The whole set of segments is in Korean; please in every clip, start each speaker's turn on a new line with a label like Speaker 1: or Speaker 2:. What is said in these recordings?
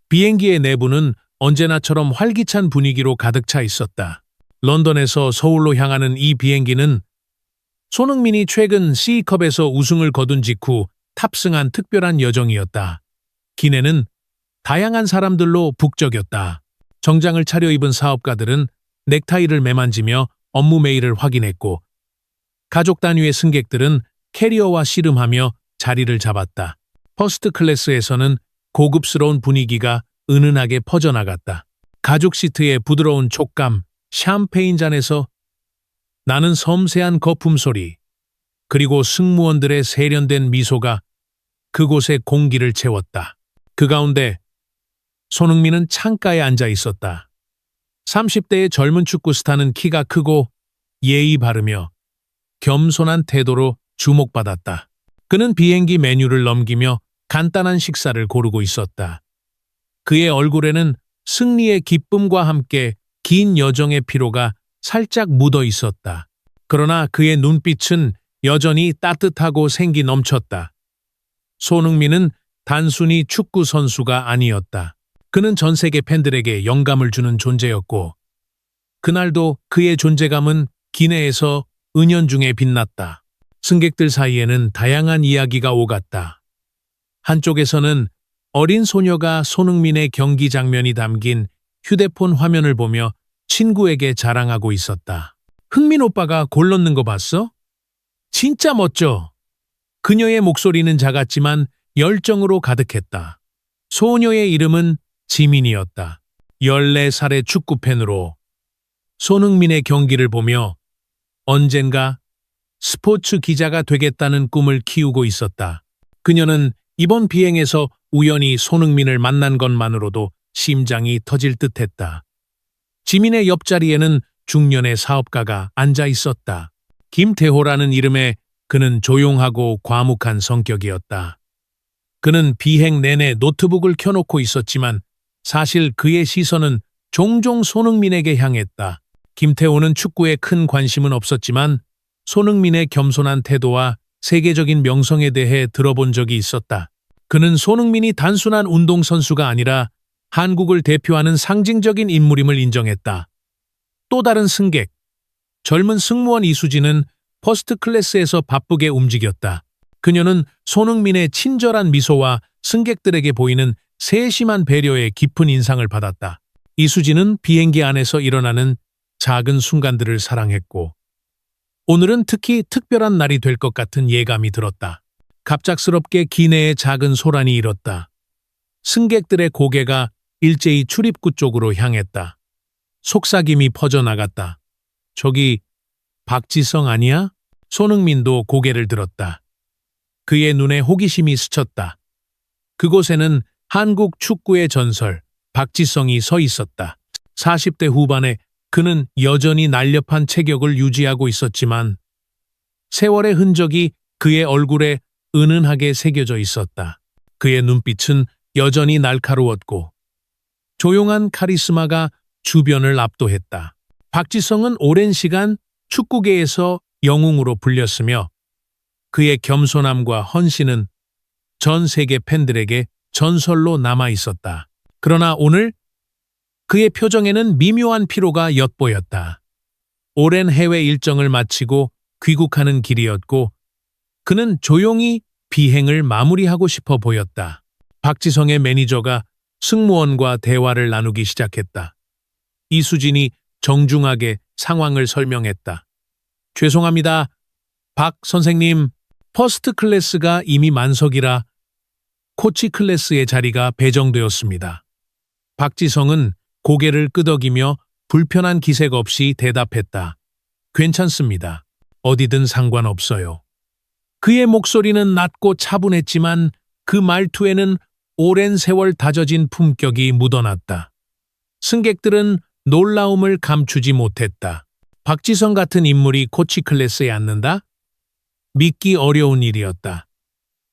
Speaker 1: 비행기의 내부는 언제나처럼 활기찬 분위기로 가득 차 있었다. 런던에서 서울로 향하는 이 비행기는 손흥민이 최근 C컵에서 우승을 거둔 직후 탑승한 특별한 여정이었다. 기내는 다양한 사람들로 북적였다. 정장을 차려입은 사업가들은 넥타이를 매만지며 업무 메일을 확인했고, 가족 단위의 승객들은 캐리어와 씨름하며 자리를 잡았다. 퍼스트 클래스에서는 고급스러운 분위기가 은은하게 퍼져나갔다. 가죽 시트의 부드러운 촉감, 샴페인 잔에서 나는 섬세한 거품 소리, 그리고 승무원들의 세련된 미소가 그곳의 공기를 채웠다. 그 가운데 손흥민은 창가에 앉아 있었다. 30대의 젊은 축구 스타는 키가 크고 예의 바르며 겸손한 태도로 주목받았다. 그는 비행기 메뉴를 넘기며 간단한 식사를 고르고 있었다. 그의 얼굴에는 승리의 기쁨과 함께 긴 여정의 피로가 살짝 묻어 있었다. 그러나 그의 눈빛은 여전히 따뜻하고 생기 넘쳤다. 손흥민은 단순히 축구 선수가 아니었다. 그는 전 세계 팬들에게 영감을 주는 존재였고, 그날도 그의 존재감은 기내에서 은연중에 빛났다. 승객들 사이에는 다양한 이야기가 오갔다. 한쪽에서는 어린 소녀가 손흥민의 경기 장면이 담긴 휴대폰 화면을 보며 친구에게 자랑하고 있었다. 흥민 오빠가 골 넣는 거 봤어? 진짜 멋져. 그녀의 목소리는 작았지만 열정으로 가득했다. 소녀의 이름은 지민이었다. 14살의 축구팬으로 손흥민의 경기를 보며 언젠가 스포츠 기자가 되겠다는 꿈을 키우고 있었다. 그녀는 이번 비행에서 우연히 손흥민을 만난 것만으로도 심장이 터질 듯했다. 지민의 옆자리에는 중년의 사업가가 앉아 있었다. 김태호라는 이름에 그는 조용하고 과묵한 성격이었다. 그는 비행 내내 노트북을 켜놓고 있었지만 사실 그의 시선은 종종 손흥민에게 향했다. 김태호는 축구에 큰 관심은 없었지만 손흥민의 겸손한 태도와 세계적인 명성에 대해 들어본 적이 있었다. 그는 손흥민이 단순한 운동선수가 아니라 한국을 대표하는 상징적인 인물임을 인정했다. 또 다른 승객, 젊은 승무원 이수진은 퍼스트 클래스에서 바쁘게 움직였다. 그녀는 손흥민의 친절한 미소와 승객들에게 보이는 세심한 배려에 깊은 인상을 받았다. 이수진은 비행기 안에서 일어나는 작은 순간들을 사랑했고, 오늘은 특히 특별한 날이 될 것 같은 예감이 들었다. 갑작스럽게 기내에 작은 소란이 일었다. 승객들의 고개가 일제히 출입구 쪽으로 향했다. 속삭임이 퍼져나갔다. 저기 박지성 아니야? 손흥민도 고개를 들었다. 그의 눈에 호기심이 스쳤다. 그곳에는 한국 축구의 전설 박지성이 서 있었다. 40대 후반에 그는 여전히 날렵한 체격을 유지하고 있었지만 세월의 흔적이 그의 얼굴에 은은하게 새겨져 있었다. 그의 눈빛은 여전히 날카로웠고 조용한 카리스마가 주변을 압도했다. 박지성은 오랜 시간 축구계에서 영웅으로 불렸으며 그의 겸손함과 헌신은 전 세계 팬들에게 전설로 남아 있었다. 그러나 오늘 그의 표정에는 미묘한 피로가 엿보였다. 오랜 해외 일정을 마치고 귀국하는 길이었고 그는 조용히 비행을 마무리하고 싶어 보였다. 박지성의 매니저가 승무원과 대화를 나누기 시작했다. 이수진이 정중하게 상황을 설명했다. 죄송합니다. 박 선생님, 퍼스트 클래스가 이미 만석이라 코치 클래스의 자리가 배정되었습니다. 박지성은 고개를 끄덕이며 불편한 기색 없이 대답했다. 괜찮습니다. 어디든 상관없어요. 그의 목소리는 낮고 차분했지만 그 말투에는 오랜 세월 다져진 품격이 묻어났다. 승객들은 놀라움을 감추지 못했다. 박지성 같은 인물이 코치 클래스에 앉는다? 믿기 어려운 일이었다.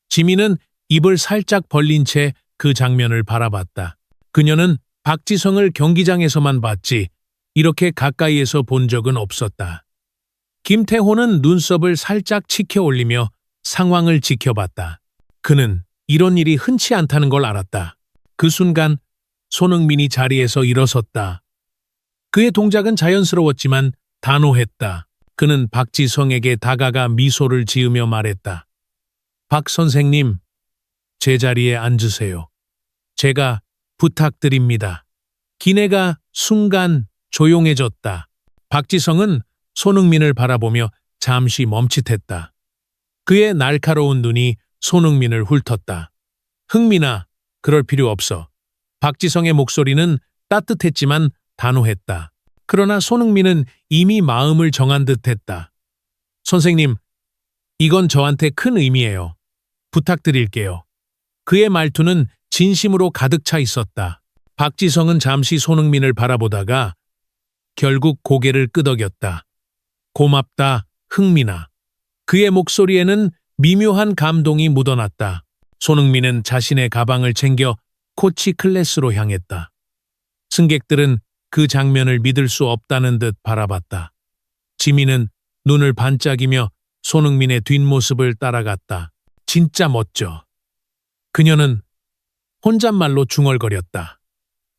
Speaker 1: 지민은 입을 살짝 벌린 채 그 장면을 바라봤다. 그녀는 박지성을 경기장에서만 봤지 이렇게 가까이에서 본 적은 없었다. 김태호는 눈썹을 살짝 치켜 올리며 상황을 지켜봤다. 그는 이런 일이 흔치 않다는 걸 알았다. 그 순간 손흥민이 자리에서 일어섰다. 그의 동작은 자연스러웠지만 단호했다. 그는 박지성에게 다가가 미소를 지으며 말했다. 박 선생님, 제자리에 앉으세요. 제가 부탁드립니다. 기내가 순간 조용해졌다. 박지성은 손흥민을 바라보며 잠시 멈칫했다. 그의 날카로운 눈이 손흥민을 훑었다. 흥민아, 그럴 필요 없어. 박지성의 목소리는 따뜻했지만 단호했다. 그러나 손흥민은 이미 마음을 정한 듯했다. 선생님, 이건 저한테 큰 의미예요. 부탁드릴게요. 그의 말투는 진심으로 가득 차 있었다. 박지성은 잠시 손흥민을 바라보다가 결국 고개를 끄덕였다. 고맙다, 흥민아. 그의 목소리에는 미묘한 감동이 묻어났다. 손흥민은 자신의 가방을 챙겨 코치 클래스로 향했다. 승객들은 그 장면을 믿을 수 없다는 듯 바라봤다. 지민은 눈을 반짝이며 손흥민의 뒷모습을 따라갔다. 진짜 멋져. 그녀는 혼잣말로 중얼거렸다.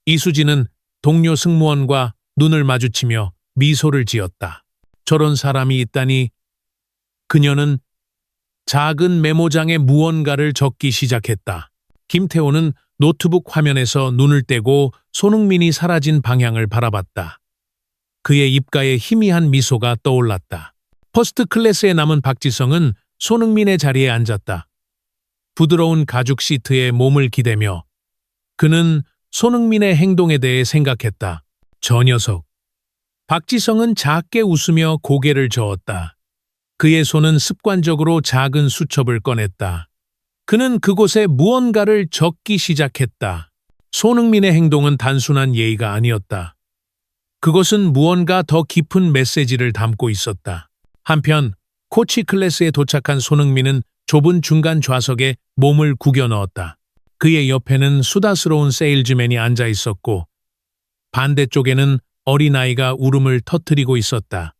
Speaker 1: 이수진은 동료 승무원과 눈을 마주치며 미소를 지었다. 저런 사람이 있다니. 그녀는 작은 메모장에 무언가를 적기 시작했다. 김태호는 노트북 화면에서 눈을 떼고 손흥민이 사라진 방향을 바라봤다. 그의 입가에 희미한 미소가 떠올랐다. 퍼스트 클래스에 남은 박지성은 손흥민의 자리에 앉았다. 부드러운 가죽 시트에 몸을 기대며 그는 손흥민의 행동에 대해 생각했다. 저 녀석. 박지성은 작게 웃으며 고개를 저었다. 그의 손은 습관적으로 작은 수첩을 꺼냈다. 그는 그곳에 무언가를 적기 시작했다. 손흥민의 행동은 단순한 예의가 아니었다. 그것은 무언가 더 깊은 메시지를 담고 있었다. 한편 코치 클래스에 도착한 손흥민은 좁은 중간 좌석에 몸을 구겨 넣었다. 그의 옆에는 수다스러운 세일즈맨이 앉아 있었고 반대쪽에는 어린아이가 울음을 터뜨리고 있었다.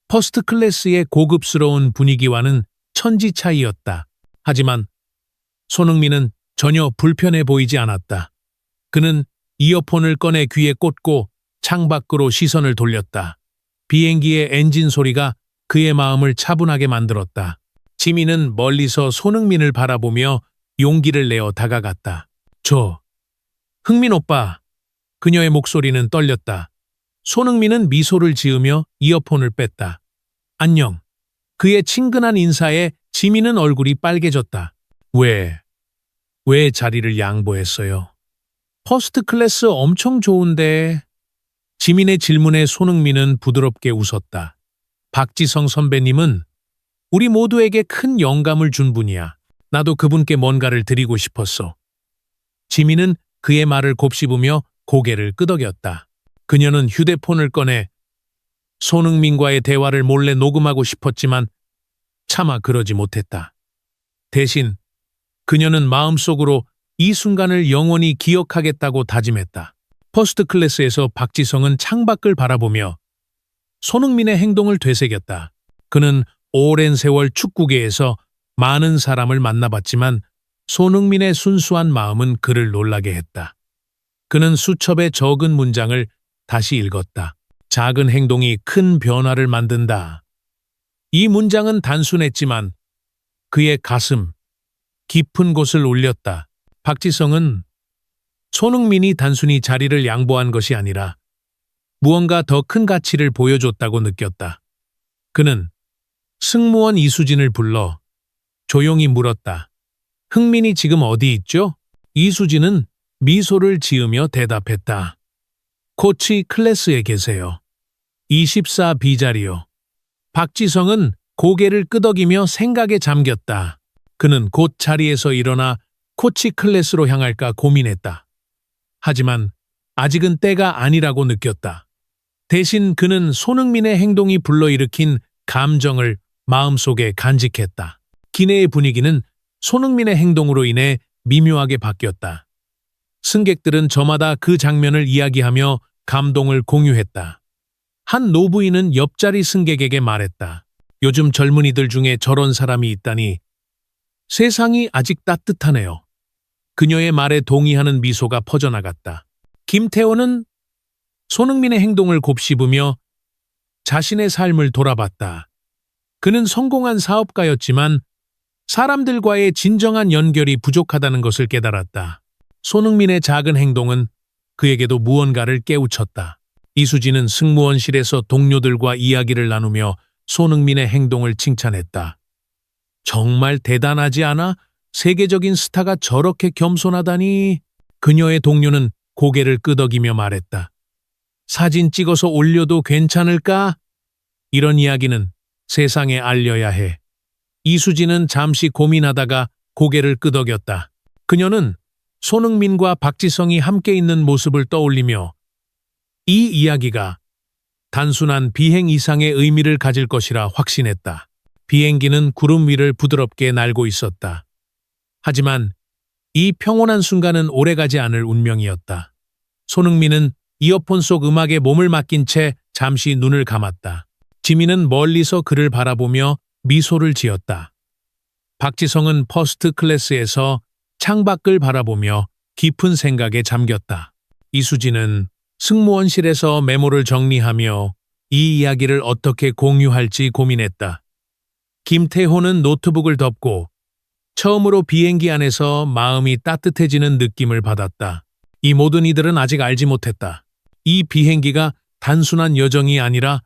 Speaker 1: 퍼스트 클래스의 고급스러운 분위기와는 천지 차이였다. 하지만 손흥민은 전혀 불편해 보이지 않았다. 그는 이어폰을 꺼내 귀에 꽂고 창밖으로 시선을 돌렸다. 비행기의 엔진 소리가 그의 마음을 차분하게 만들었다. 지민은 멀리서 손흥민을 바라보며 용기를 내어 다가갔다. 흥민 오빠. 그녀의 목소리는 떨렸다. 손흥민은 미소를 지으며 이어폰을 뺐다. 안녕. 그의 친근한 인사에 지민은 얼굴이 빨개졌다. 왜 자리를 양보했어요? 퍼스트 클래스 엄청 좋은데. 지민의 질문에 손흥민은 부드럽게 웃었다. 박지성 선배님은 우리 모두에게 큰 영감을 준 분이야. 나도 그분께 뭔가를 드리고 싶었어. 지민은 그의 말을 곱씹으며 고개를 끄덕였다. 그녀는 휴대폰을 꺼내 손흥민과의 대화를 몰래 녹음하고 싶었지만 차마 그러지 못했다. 대신 그녀는 마음속으로 이 순간을 영원히 기억하겠다고 다짐했다. 퍼스트 클래스에서 박지성은 창밖을 바라보며 손흥민의 행동을 되새겼다. 그는 오랜 세월 축구계에서 많은 사람을 만나봤지만 손흥민의 순수한 마음은 그를 놀라게 했다. 그는 수첩의 적은 문장을 다시 읽었다. 작은 행동이 큰 변화를 만든다. 이 문장은 단순했지만 그의 가슴, 깊은 곳을 울렸다. 박지성은 손흥민이 단순히 자리를 양보한 것이 아니라 무언가 더 큰 가치를 보여줬다고 느꼈다. 그는 승무원 이수진을 불러 조용히 물었다. 흥민이 지금 어디 있죠? 이수진은 미소를 지으며 대답했다. 코치 클래스에 계세요. 24B 자리요. 박지성은 고개를 끄덕이며 생각에 잠겼다. 그는 곧 자리에서 일어나 코치 클래스로 향할까 고민했다. 하지만 아직은 때가 아니라고 느꼈다. 대신 그는 손흥민의 행동이 불러일으킨 감정을 마음속에 간직했다. 기내의 분위기는 손흥민의 행동으로 인해 미묘하게 바뀌었다. 승객들은 저마다 그 장면을 이야기하며 감동을 공유했다. 한 노부인은 옆자리 승객에게 말했다. 요즘 젊은이들 중에 저런 사람이 있다니 세상이 아직 따뜻하네요. 그녀의 말에 동의하는 미소가 퍼져나갔다. 김태호는 손흥민의 행동을 곱씹으며 자신의 삶을 돌아봤다. 그는 성공한 사업가였지만 사람들과의 진정한 연결이 부족하다는 것을 깨달았다. 손흥민의 작은 행동은 그에게도 무언가를 깨우쳤다. 이수진은 승무원실에서 동료들과 이야기를 나누며 손흥민의 행동을 칭찬했다. 정말 대단하지 않아? 세계적인 스타가 저렇게 겸손하다니. 그녀의 동료는 고개를 끄덕이며 말했다. 사진 찍어서 올려도 괜찮을까? 이런 이야기는 세상에 알려야 해. 이수진은 잠시 고민하다가 고개를 끄덕였다. 그녀는 손흥민과 박지성이 함께 있는 모습을 떠올리며 이 이야기가 단순한 비행 이상의 의미를 가질 것이라 확신했다. 비행기는 구름 위를 부드럽게 날고 있었다. 하지만 이 평온한 순간은 오래가지 않을 운명이었다. 손흥민은 이어폰 속 음악에 몸을 맡긴 채 잠시 눈을 감았다. 지민은 멀리서 그를 바라보며 미소를 지었다. 박지성은 퍼스트 클래스에서 창밖을 바라보며 깊은 생각에 잠겼다. 이수진은 승무원실에서 메모를 정리하며 이 이야기를 어떻게 공유할지 고민했다. 김태호는 노트북을 덮고 처음으로 비행기 안에서 마음이 따뜻해지는 느낌을 받았다. 이 모든 이들은 아직 알지 못했다. 이 비행기가 단순한 여정이 아니라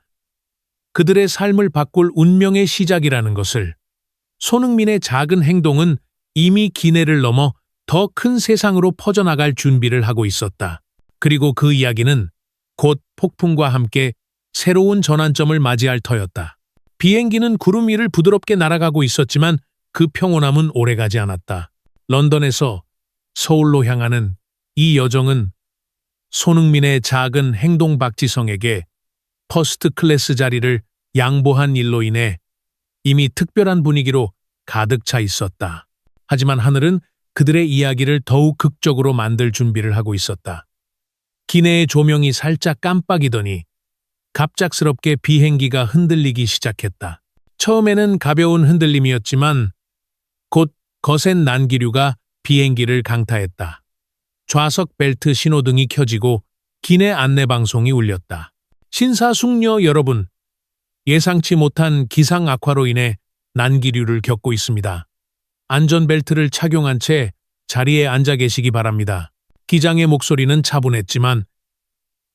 Speaker 1: 그들의 삶을 바꿀 운명의 시작이라는 것을. 손흥민의 작은 행동은 이미 기내를 넘어 더 큰 세상으로 퍼져나갈 준비를 하고 있었다. 그리고 그 이야기는 곧 폭풍과 함께 새로운 전환점을 맞이할 터였다. 비행기는 구름 위를 부드럽게 날아가고 있었지만 그 평온함은 오래가지 않았다. 런던에서 서울로 향하는 이 여정은 손흥민의 작은 행동 박지성에게 퍼스트 클래스 자리를 양보한 일로 인해 이미 특별한 분위기로 가득 차 있었다. 하지만 하늘은 그들의 이야기를 더욱 극적으로 만들 준비를 하고 있었다. 기내의 조명이 살짝 깜빡이더니 갑작스럽게 비행기가 흔들리기 시작했다. 처음에는 가벼운 흔들림이었지만 곧 거센 난기류가 비행기를 강타했다. 좌석 벨트 신호등이 켜지고 기내 안내방송이 울렸다. 신사숙녀 여러분, 예상치 못한 기상 악화로 인해 난기류를 겪고 있습니다. 안전벨트를 착용한 채 자리에 앉아 계시기 바랍니다. 기장의 목소리는 차분했지만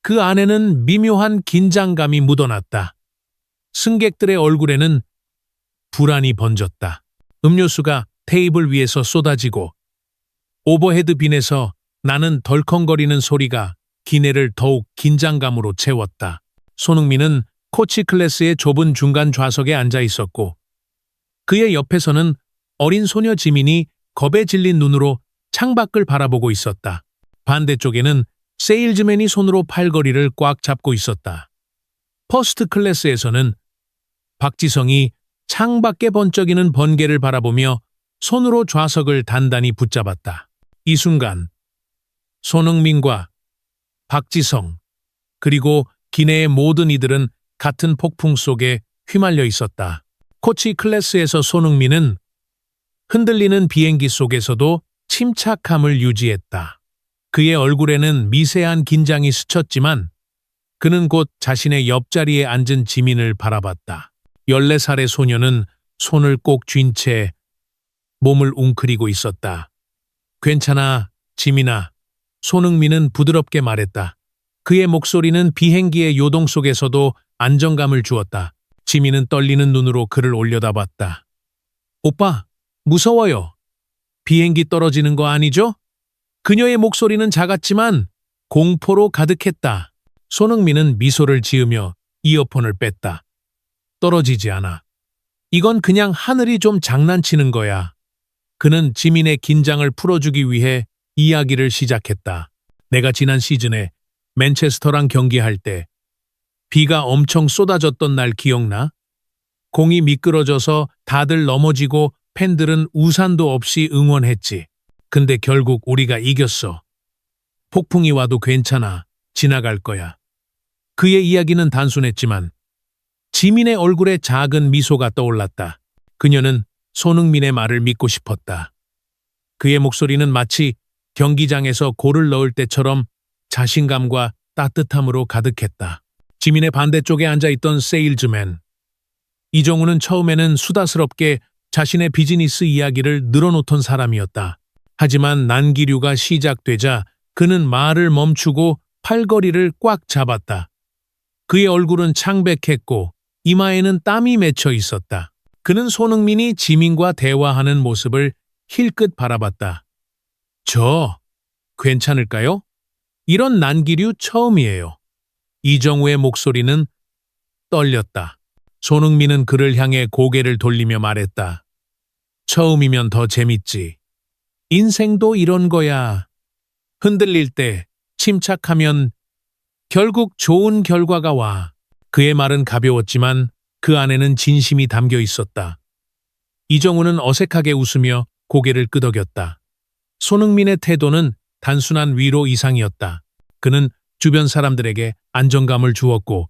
Speaker 1: 그 안에는 미묘한 긴장감이 묻어났다. 승객들의 얼굴에는 불안이 번졌다. 음료수가 테이블 위에서 쏟아지고 오버헤드 빈에서 나는 덜컹거리는 소리가 기내를 더욱 긴장감으로 채웠다. 손흥민은 코치 클래스의 좁은 중간 좌석에 앉아 있었고 그의 옆에서는 어린 소녀 지민이 겁에 질린 눈으로 창밖을 바라보고 있었다. 반대쪽에는 세일즈맨이 손으로 팔걸이를 꽉 잡고 있었다. 퍼스트 클래스에서는 박지성이 창밖에 번쩍이는 번개를 바라보며 손으로 좌석을 단단히 붙잡았다. 이 순간 손흥민과 박지성 그리고 기내의 모든 이들은 같은 폭풍 속에 휘말려 있었다. 코치 클래스에서 손흥민은 흔들리는 비행기 속에서도 침착함을 유지했다. 그의 얼굴에는 미세한 긴장이 스쳤지만 그는 곧 자신의 옆자리에 앉은 지민을 바라봤다. 14살의 소녀는 손을 꼭 쥔 채 몸을 웅크리고 있었다. 괜찮아, 지민아. 손흥민은 부드럽게 말했다. 그의 목소리는 비행기의 요동 속에서도 안정감을 주었다. 지민은 떨리는 눈으로 그를 올려다봤다. 오빠, 무서워요. 비행기 떨어지는 거 아니죠? 그녀의 목소리는 작았지만 공포로 가득했다. 손흥민은 미소를 지으며 이어폰을 뺐다. 떨어지지 않아. 이건 그냥 하늘이 좀 장난치는 거야. 그는 지민의 긴장을 풀어주기 위해 이야기를 시작했다. 내가 지난 시즌에 맨체스터랑 경기할 때 비가 엄청 쏟아졌던 날 기억나? 공이 미끄러져서 다들 넘어지고 팬들은 우산도 없이 응원했지. 근데 결국 우리가 이겼어. 폭풍이 와도 괜찮아. 지나갈 거야. 그의 이야기는 단순했지만 지민의 얼굴에 작은 미소가 떠올랐다. 그녀는 손흥민의 말을 믿고 싶었다. 그의 목소리는 마치 경기장에서 골을 넣을 때처럼 자신감과 따뜻함으로 가득했다. 지민의 반대쪽에 앉아있던 세일즈맨. 이정우는 처음에는 수다스럽게 자신의 비즈니스 이야기를 늘어놓던 사람이었다. 하지만 난기류가 시작되자 그는 말을 멈추고 팔걸이를 꽉 잡았다. 그의 얼굴은 창백했고 이마에는 땀이 맺혀 있었다. 그는 손흥민이 지민과 대화하는 모습을 힐끗 바라봤다. 저, 괜찮을까요? 이런 난기류 처음이에요. 이정우의 목소리는 떨렸다. 손흥민은 그를 향해 고개를 돌리며 말했다. 처음이면 더 재밌지. 인생도 이런 거야. 흔들릴 때, 침착하면 결국 좋은 결과가 와. 그의 말은 가벼웠지만 그 안에는 진심이 담겨 있었다. 이정우는 어색하게 웃으며 고개를 끄덕였다. 손흥민의 태도는 단순한 위로 이상이었다. 그는 주변 사람들에게 안정감을 주었고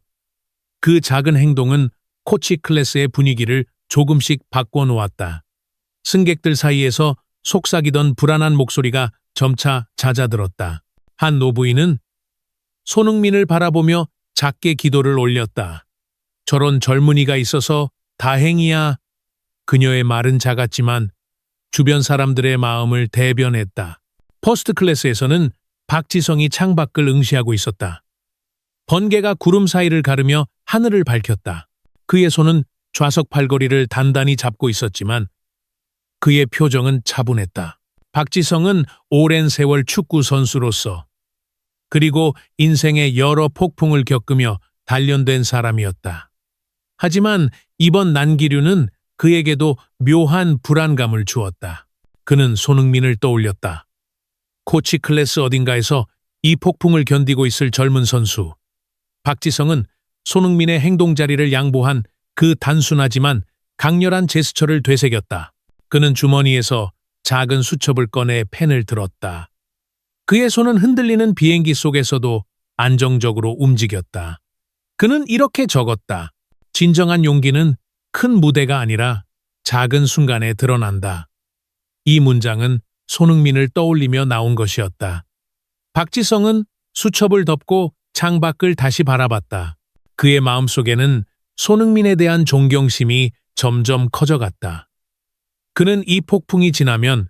Speaker 1: 그 작은 행동은 코치 클래스의 분위기를 조금씩 바꿔놓았다. 승객들 사이에서 속삭이던 불안한 목소리가 점차 잦아들었다. 한 노부인은 손흥민을 바라보며 작게 기도를 올렸다. 저런 젊은이가 있어서 다행이야. 그녀의 말은 작았지만 주변 사람들의 마음을 대변했다. 퍼스트 클래스에서는 박지성이 창밖을 응시하고 있었다. 번개가 구름 사이를 가르며 하늘을 밝혔다. 그의 손은 좌석 팔걸이를 단단히 잡고 있었지만 그의 표정은 차분했다. 박지성은 오랜 세월 축구 선수로서 그리고 인생의 여러 폭풍을 겪으며 단련된 사람이었다. 하지만 이번 난기류는 그에게도 묘한 불안감을 주었다. 그는 손흥민을 떠올렸다. 코치 클래스 어딘가에서 이 폭풍을 견디고 있을 젊은 선수. 박지성은 손흥민의 행동 자리를 양보한 그 단순하지만 강렬한 제스처를 되새겼다. 그는 주머니에서 작은 수첩을 꺼내 펜을 들었다. 그의 손은 흔들리는 비행기 속에서도 안정적으로 움직였다. 그는 이렇게 적었다. 진정한 용기는 큰 무대가 아니라 작은 순간에 드러난다. 이 문장은 손흥민을 떠올리며 나온 것이었다. 박지성은 수첩을 덮고 창밖을 다시 바라봤다. 그의 마음속에는 손흥민에 대한 존경심이 점점 커져갔다. 그는 이 폭풍이 지나면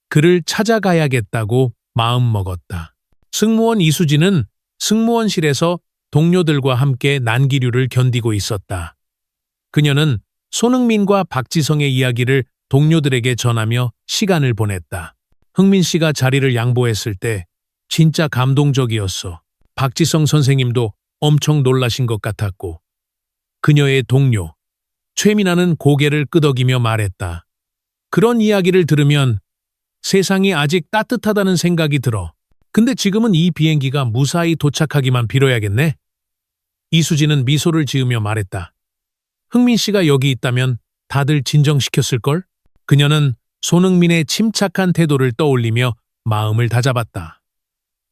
Speaker 1: 그를 찾아가야겠다고 마음먹었다. 승무원 이수진은 승무원실에서 동료들과 함께 난기류를 견디고 있었다. 그녀는 손흥민과 박지성의 이야기를 동료들에게 전하며 시간을 보냈다. 흥민 씨가 자리를 양보했을 때 진짜 감동적이었어. 박지성 선생님도 엄청 놀라신 것 같았고 그녀의 동료 최민아는 고개를 끄덕이며 말했다. 그런 이야기를 들으면 세상이 아직 따뜻하다는 생각이 들어. 근데 지금은 이 비행기가 무사히 도착하기만 빌어야겠네. 이수진은 미소를 지으며 말했다. 흥민 씨가 여기 있다면 다들 진정시켰을걸? 그녀는 손흥민의 침착한 태도를 떠올리며 마음을 다잡았다.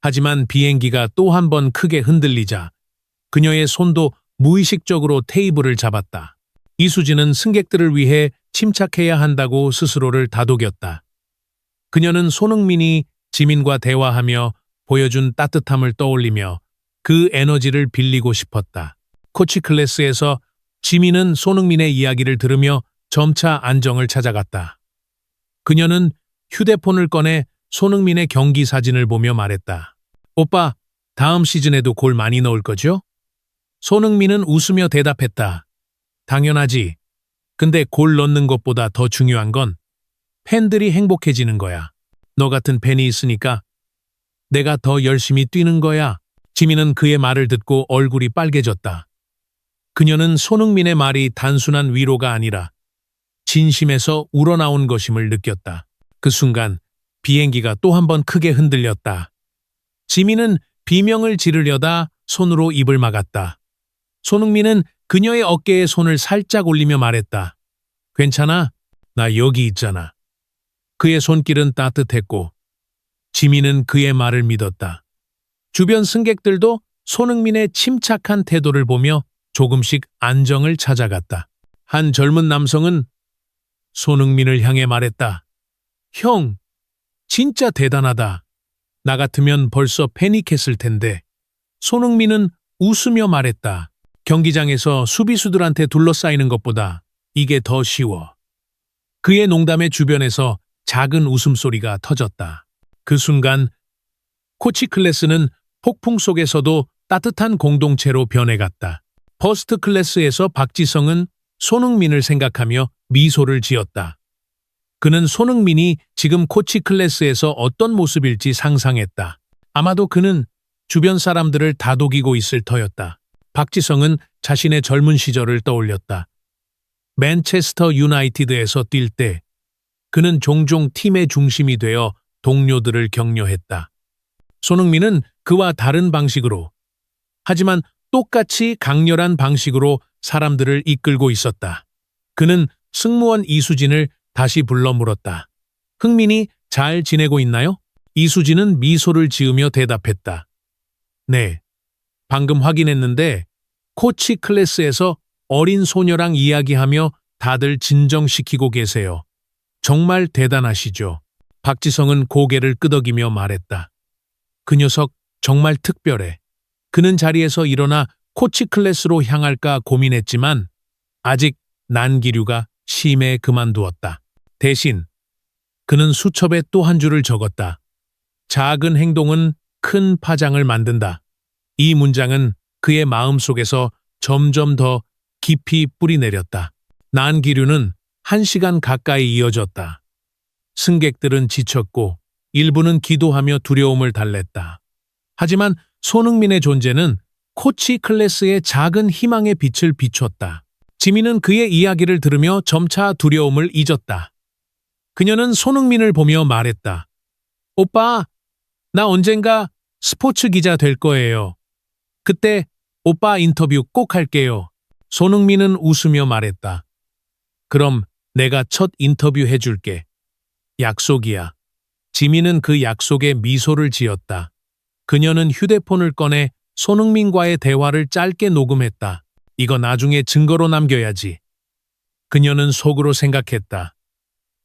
Speaker 1: 하지만 비행기가 또 한 번 크게 흔들리자 그녀의 손도 무의식적으로 테이블을 잡았다. 이수진은 승객들을 위해 침착해야 한다고 스스로를 다독였다. 그녀는 손흥민이 지민과 대화하며 보여준 따뜻함을 떠올리며 그 에너지를 빌리고 싶었다. 코치 클래스에서 지민은 손흥민의 이야기를 들으며 점차 안정을 찾아갔다. 그녀는 휴대폰을 꺼내 손흥민의 경기 사진을 보며 말했다. 오빠, 다음 시즌에도 골 많이 넣을 거죠? 손흥민은 웃으며 대답했다. 당연하지. 근데 골 넣는 것보다 더 중요한 건 팬들이 행복해지는 거야. 너 같은 팬이 있으니까 내가 더 열심히 뛰는 거야. 지민은 그의 말을 듣고 얼굴이 빨개졌다. 그녀는 손흥민의 말이 단순한 위로가 아니라 진심에서 우러나온 것임을 느꼈다. 그 순간 비행기가 또 한 번 크게 흔들렸다. 지민은 비명을 지르려다 손으로 입을 막았다. 손흥민은 그녀의 어깨에 손을 살짝 올리며 말했다. 괜찮아? 나 여기 있잖아. 그의 손길은 따뜻했고 지민은 그의 말을 믿었다. 주변 승객들도 손흥민의 침착한 태도를 보며 조금씩 안정을 찾아갔다. 한 젊은 남성은 손흥민을 향해 말했다. 형, 진짜 대단하다. 나 같으면 벌써 패닉했을 텐데. 손흥민은 웃으며 말했다. 경기장에서 수비수들한테 둘러싸이는 것보다 이게 더 쉬워. 그의 농담의 주변에서 작은 웃음소리가 터졌다. 그 순간 코치 클래스는 폭풍 속에서도 따뜻한 공동체로 변해갔다. 퍼스트 클래스에서 박지성은 손흥민을 생각하며 미소를 지었다. 그는 손흥민이 지금 코치 클래스에서 어떤 모습일지 상상했다. 아마도 그는 주변 사람들을 다독이고 있을 터였다. 박지성은 자신의 젊은 시절을 떠올렸다. 맨체스터 유나이티드에서 뛸 때 그는 종종 팀의 중심이 되어 동료들을 격려했다. 손흥민은 그와 다른 방식으로, 하지만 똑같이 강렬한 방식으로 사람들을 이끌고 있었다. 그는 승무원 이수진을 다시 불러 물었다. 흥민이 잘 지내고 있나요? 이수진은 미소를 지으며 대답했다. 네, 방금 확인했는데 코치 클래스에서 어린 소녀랑 이야기하며 다들 진정시키고 계세요. 정말 대단하시죠? 박지성은 고개를 끄덕이며 말했다. 그 녀석 정말 특별해. 그는 자리에서 일어나 코치 클래스로 향할까 고민했지만 아직 난기류가 심해 그만두었다. 대신 그는 수첩에 또 한 줄을 적었다. 작은 행동은 큰 파장을 만든다. 이 문장은 그의 마음속에서 점점 더 깊이 뿌리내렸다. 난기류는 1시간 가까이 이어졌다. 승객들은 지쳤고 일부는 기도하며 두려움을 달랬다. 하지만 손흥민의 존재는 코치 클래스의 작은 희망의 빛을 비췄다. 지민은 그의 이야기를 들으며 점차 두려움을 잊었다. 그녀는 손흥민을 보며 말했다. 오빠, 나 언젠가 스포츠 기자 될 거예요. 그때 오빠 인터뷰 꼭 할게요. 손흥민은 웃으며 말했다. 그럼 내가 첫 인터뷰 해줄게. 약속이야. 지민은 그 약속에 미소를 지었다. 그녀는 휴대폰을 꺼내 손흥민과의 대화를 짧게 녹음했다. 이거 나중에 증거로 남겨야지. 그녀는 속으로 생각했다.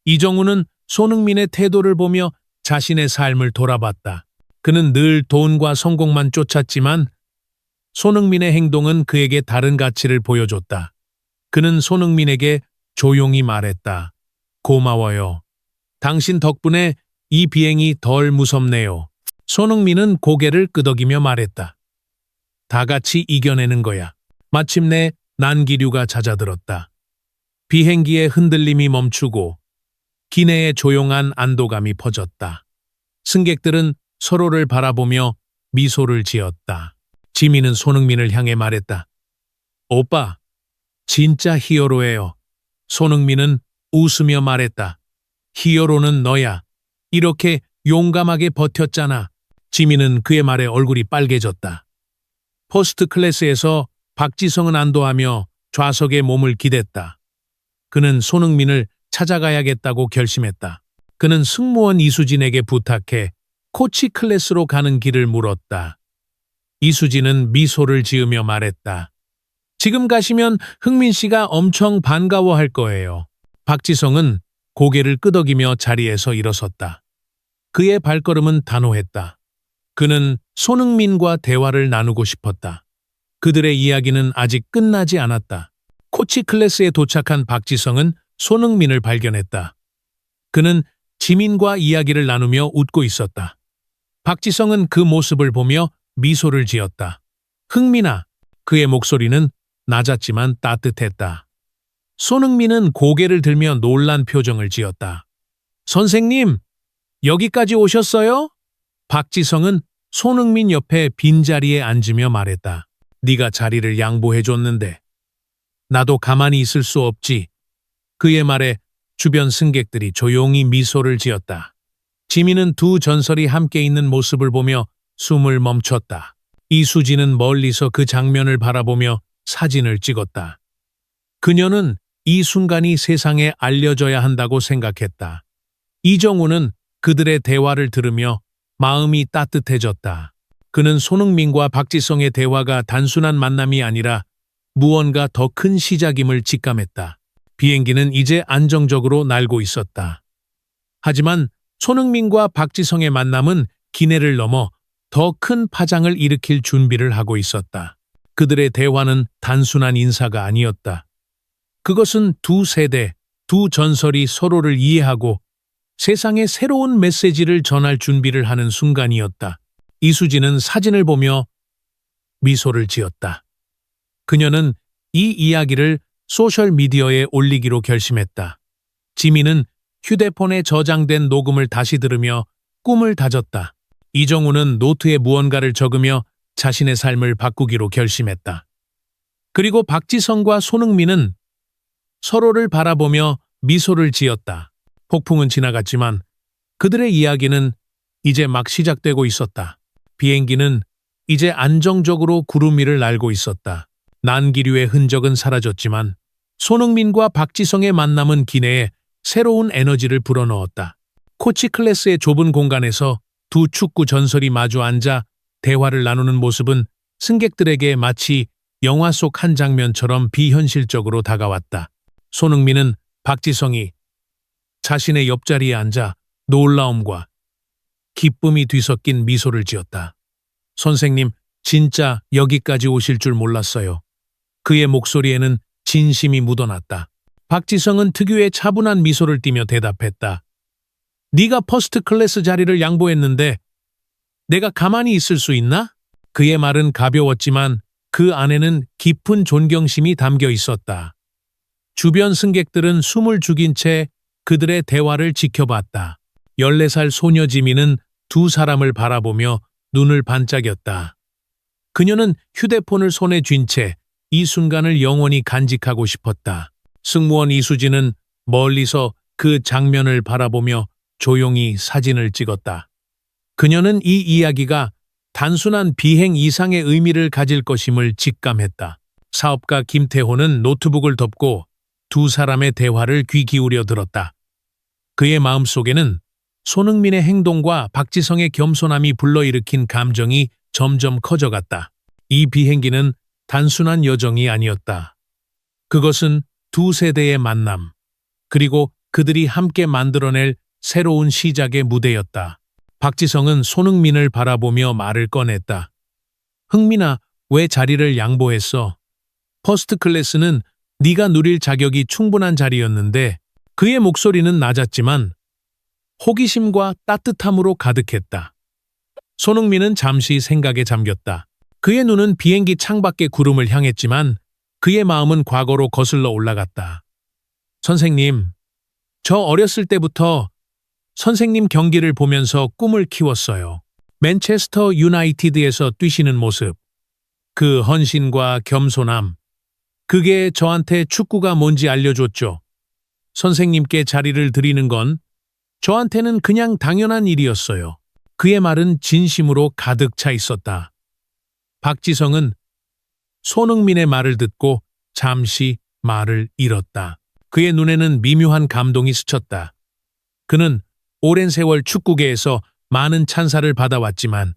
Speaker 1: 이정우는 손흥민의 태도를 보며 자신의 삶을 돌아봤다. 그는 늘 돈과 성공만 쫓았지만 손흥민의 행동은 그에게 다른 가치를 보여줬다. 그는 손흥민에게 조용히 말했다. 고마워요. 당신 덕분에 이 비행이 덜 무섭네요. 손흥민은 고개를 끄덕이며 말했다. 다 같이 이겨내는 거야. 마침내 난기류가 잦아들었다. 비행기의 흔들림이 멈추고 기내에 조용한 안도감이 퍼졌다. 승객들은 서로를 바라보며 미소를 지었다. 지민은 손흥민을 향해 말했다. 오빠, 진짜 히어로예요. 손흥민은 웃으며 말했다. 히어로는 너야. 이렇게 용감하게 버텼잖아. 지민은 그의 말에 얼굴이 빨개졌다. 퍼스트 클래스에서 박지성은 안도하며 좌석에 몸을 기댔다. 그는 손흥민을 찾아가야겠다고 결심했다. 그는 승무원 이수진에게 부탁해 코치 클래스로 가는 길을 물었다. 이수진은 미소를 지으며 말했다. 지금 가시면 흥민 씨가 엄청 반가워할 거예요. 박지성은 고개를 끄덕이며 자리에서 일어섰다. 그의 발걸음은 단호했다. 그는 손흥민과 대화를 나누고 싶었다. 그들의 이야기는 아직 끝나지 않았다. 코치 클래스에 도착한 박지성은 손흥민을 발견했다. 그는 지민과 이야기를 나누며 웃고 있었다. 박지성은 그 모습을 보며 미소를 지었다. 흥민아, 그의 목소리는 낮았지만 따뜻했다. 손흥민은 고개를 들며 놀란 표정을 지었다. 선생님, 여기까지 오셨어요? 박지성은 손흥민 옆에 빈자리에 앉으며 말했다. 네가 자리를 양보해줬는데 나도 가만히 있을 수 없지. 그의 말에 주변 승객들이 조용히 미소를 지었다. 지민은 두 전설이 함께 있는 모습을 보며 숨을 멈췄다. 이수진은 멀리서 그 장면을 바라보며 사진을 찍었다. 그녀는 이 순간이 세상에 알려져야 한다고 생각했다. 이정우는 그들의 대화를 들으며 마음이 따뜻해졌다. 그는 손흥민과 박지성의 대화가 단순한 만남이 아니라 무언가 더 큰 시작임을 직감했다. 비행기는 이제 안정적으로 날고 있었다. 하지만 손흥민과 박지성의 만남은 기내를 넘어 더 큰 파장을 일으킬 준비를 하고 있었다. 그들의 대화는 단순한 인사가 아니었다. 그것은 두 세대, 두 전설이 서로를 이해하고 세상에 새로운 메시지를 전할 준비를 하는 순간이었다. 이수지는 사진을 보며 미소를 지었다. 그녀는 이 이야기를 소셜미디어에 올리기로 결심했다. 지민은 휴대폰에 저장된 녹음을 다시 들으며 꿈을 다졌다. 이정우는 노트에 무언가를 적으며 자신의 삶을 바꾸기로 결심했다. 그리고 박지성과 손흥민은 서로를 바라보며 미소를 지었다. 폭풍은 지나갔지만 그들의 이야기는 이제 막 시작되고 있었다. 비행기는 이제 안정적으로 구름 위를 날고 있었다. 난기류의 흔적은 사라졌지만 손흥민과 박지성의 만남은 기내에 새로운 에너지를 불어넣었다. 코치 클래스의 좁은 공간에서 두 축구 전설이 마주 앉아 대화를 나누는 모습은 승객들에게 마치 영화 속 한 장면처럼 비현실적으로 다가왔다. 손흥민은 박지성이 자신의 옆자리에 앉아 놀라움과 기쁨이 뒤섞인 미소를 지었다. 선생님, 진짜 여기까지 오실 줄 몰랐어요. 그의 목소리에는 진심이 묻어났다. 박지성은 특유의 차분한 미소를 띠며 대답했다. 네가 퍼스트 클래스 자리를 양보했는데 내가 가만히 있을 수 있나? 그의 말은 가벼웠지만 그 안에는 깊은 존경심이 담겨 있었다. 주변 승객들은 숨을 죽인 채 그들의 대화를 지켜봤다. 14살 소녀 지민은 두 사람을 바라보며 눈을 반짝였다. 그녀는 휴대폰을 손에 쥔 채 이 순간을 영원히 간직하고 싶었다. 승무원 이수지는 멀리서 그 장면을 바라보며 조용히 사진을 찍었다. 그녀는 이 이야기가 단순한 비행 이상의 의미를 가질 것임을 직감했다. 사업가 김태호는 노트북을 덮고 두 사람의 대화를 귀 기울여 들었다. 그의 마음속에는 손흥민의 행동과 박지성의 겸손함이 불러일으킨 감정이 점점 커져갔다. 이 비행기는 단순한 여정이 아니었다. 그것은 두 세대의 만남, 그리고 그들이 함께 만들어낼 새로운 시작의 무대였다. 박지성은 손흥민을 바라보며 말을 꺼냈다. 흥민아, 왜 자리를 양보했어? 퍼스트 클래스는 네가 누릴 자격이 충분한 자리였는데. 그의 목소리는 낮았지만 호기심과 따뜻함으로 가득했다. 손흥민은 잠시 생각에 잠겼다. 그의 눈은 비행기 창밖의 구름을 향했지만 그의 마음은 과거로 거슬러 올라갔다. 선생님, 저 어렸을 때부터 선생님 경기를 보면서 꿈을 키웠어요. 맨체스터 유나이티드에서 뛰시는 모습, 그 헌신과 겸손함, 그게 저한테 축구가 뭔지 알려줬죠. 선생님께 자리를 드리는 건 저한테는 그냥 당연한 일이었어요. 그의 말은 진심으로 가득 차 있었다. 박지성은 손흥민의 말을 듣고 잠시 말을 잃었다. 그의 눈에는 미묘한 감동이 스쳤다. 그는 오랜 세월 축구계에서 많은 찬사를 받아왔지만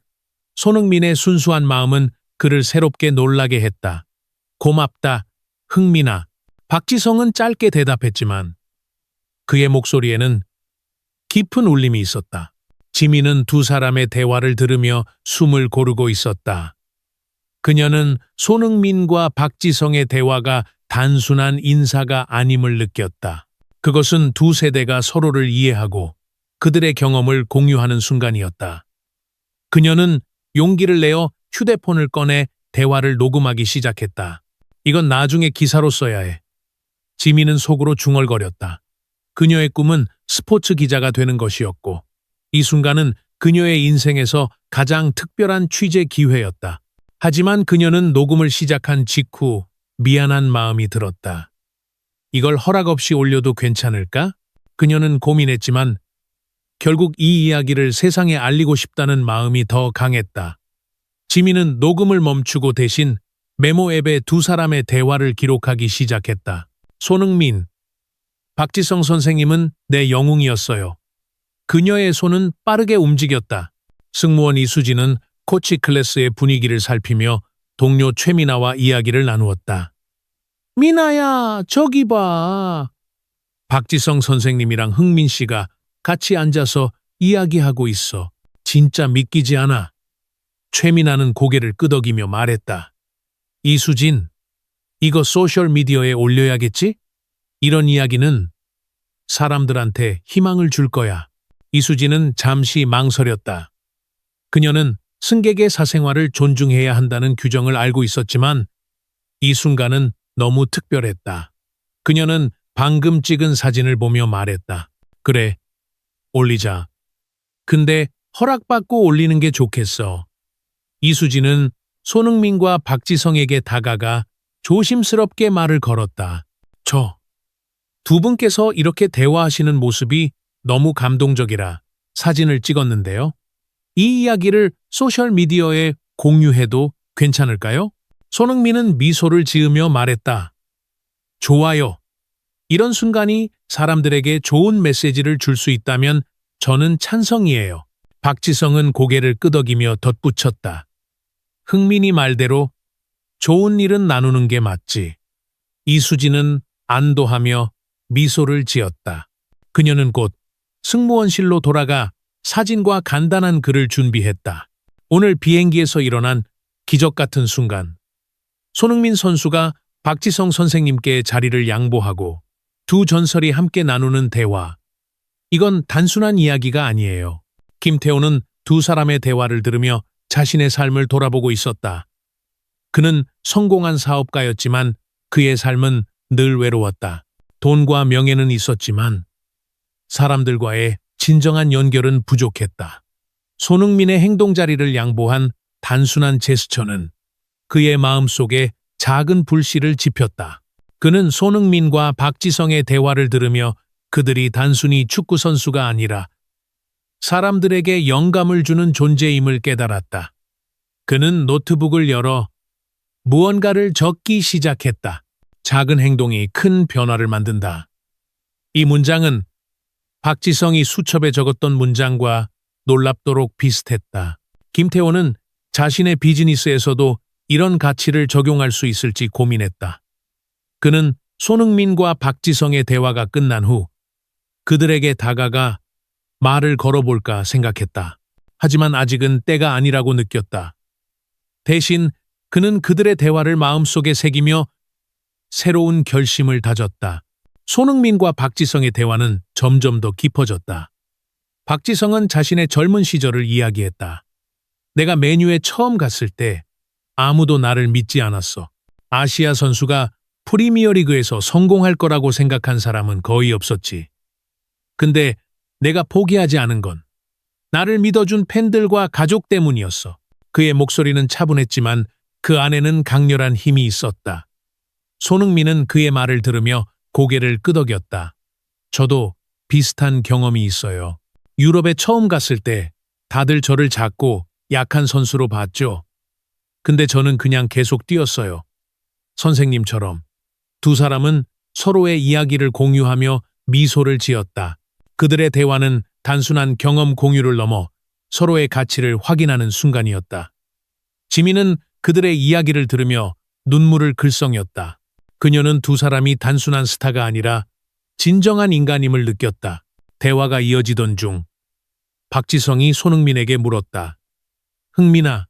Speaker 1: 손흥민의 순수한 마음은 그를 새롭게 놀라게 했다. 고맙다, 흥민아. 박지성은 짧게 대답했지만 그의 목소리에는 깊은 울림이 있었다. 지민은 두 사람의 대화를 들으며 숨을 고르고 있었다. 그녀는 손흥민과 박지성의 대화가 단순한 인사가 아님을 느꼈다. 그것은 두 세대가 서로를 이해하고 그들의 경험을 공유하는 순간이었다. 그녀는 용기를 내어 휴대폰을 꺼내 대화를 녹음하기 시작했다. 이건 나중에 기사로 써야 해. 지민은 속으로 중얼거렸다. 그녀의 꿈은 스포츠 기자가 되는 것이었고 이 순간은 그녀의 인생에서 가장 특별한 취재 기회였다. 하지만 그녀는 녹음을 시작한 직후 미안한 마음이 들었다. 이걸 허락 없이 올려도 괜찮을까? 그녀는 고민했지만 결국 이 이야기를 세상에 알리고 싶다는 마음이 더 강했다. 지민은 녹음을 멈추고 대신 메모 앱에 두 사람의 대화를 기록하기 시작했다. 손흥민, 박지성 선생님은 내 영웅이었어요. 그녀의 손은 빠르게 움직였다. 승무원 이수지는 코치 클래스의 분위기를 살피며 동료 최민아와 이야기를 나누었다. 미나야, 저기 봐. 박지성 선생님이랑 흥민 씨가 같이 앉아서 이야기하고 있어. 진짜 믿기지 않아. 최민아는 고개를 끄덕이며 말했다. 이수진, 이거 소셜미디어에 올려야겠지? 이런 이야기는 사람들한테 희망을 줄 거야. 이수진은 잠시 망설였다. 그녀는 승객의 사생활을 존중해야 한다는 규정을 알고 있었지만 이 순간은 너무 특별했다. 그녀는 방금 찍은 사진을 보며 말했다. 그래, 올리자. 근데 허락받고 올리는 게 좋겠어. 이수진은 손흥민과 박지성에게 다가가 조심스럽게 말을 걸었다. 두 분께서 이렇게 대화하시는 모습이 너무 감동적이라 사진을 찍었는데요. 이 이야기를 소셜미디어에 공유해도 괜찮을까요? 손흥민은 미소를 지으며 말했다. 좋아요. 이런 순간이 사람들에게 좋은 메시지를 줄 수 있다면 저는 찬성이에요. 박지성은 고개를 끄덕이며 덧붙였다. 흥민이 말대로 좋은 일은 나누는 게 맞지. 이수진은 안도하며 미소를 지었다. 그녀는 곧 승무원실로 돌아가 사진과 간단한 글을 준비했다. 오늘 비행기에서 일어난 기적 같은 순간. 손흥민 선수가 박지성 선생님께 자리를 양보하고 두 전설이 함께 나누는 대화. 이건 단순한 이야기가 아니에요. 김태호는 두 사람의 대화를 들으며 자신의 삶을 돌아보고 있었다. 그는 성공한 사업가였지만 그의 삶은 늘 외로웠다. 돈과 명예는 있었지만 사람들과의 진정한 연결은 부족했다. 손흥민의 행동 자리를 양보한 단순한 제스처는 그의 마음속에 작은 불씨를 지폈다. 그는 손흥민과 박지성의 대화를 들으며 그들이 단순히 축구 선수가 아니라 사람들에게 영감을 주는 존재임을 깨달았다. 그는 노트북을 열어 무언가를 적기 시작했다. 작은 행동이 큰 변화를 만든다. 이 문장은 박지성이 수첩에 적었던 문장과 놀랍도록 비슷했다. 김태호는 자신의 비즈니스에서도 이런 가치를 적용할 수 있을지 고민했다. 그는 손흥민과 박지성의 대화가 끝난 후 그들에게 다가가 말을 걸어볼까 생각했다. 하지만 아직은 때가 아니라고 느꼈다. 대신 그는 그들의 대화를 마음속에 새기며 새로운 결심을 다졌다. 손흥민과 박지성의 대화는 점점 더 깊어졌다. 박지성은 자신의 젊은 시절을 이야기했다. 내가 메뉴에 처음 갔을 때 아무도 나를 믿지 않았어. 아시아 선수가 프리미어리그에서 성공할 거라고 생각한 사람은 거의 없었지. 근데 내가 포기하지 않은 건 나를 믿어준 팬들과 가족 때문이었어. 그의 목소리는 차분했지만 그 안에는 강렬한 힘이 있었다. 손흥민은 그의 말을 들으며 고개를 끄덕였다. 저도 비슷한 경험이 있어요. 유럽에 처음 갔을 때 다들 저를 작고 약한 선수로 봤죠. 근데 저는 그냥 계속 뛰었어요. 선생님처럼. 두 사람은 서로의 이야기를 공유하며 미소를 지었다. 그들의 대화는 단순한 경험 공유를 넘어 서로의 가치를 확인하는 순간이었다. 지민은 그들의 이야기를 들으며 눈물을 글썽였다. 그녀는 두 사람이 단순한 스타가 아니라 진정한 인간임을 느꼈다. 대화가 이어지던 중 박지성이 손흥민에게 물었다. 흥민아,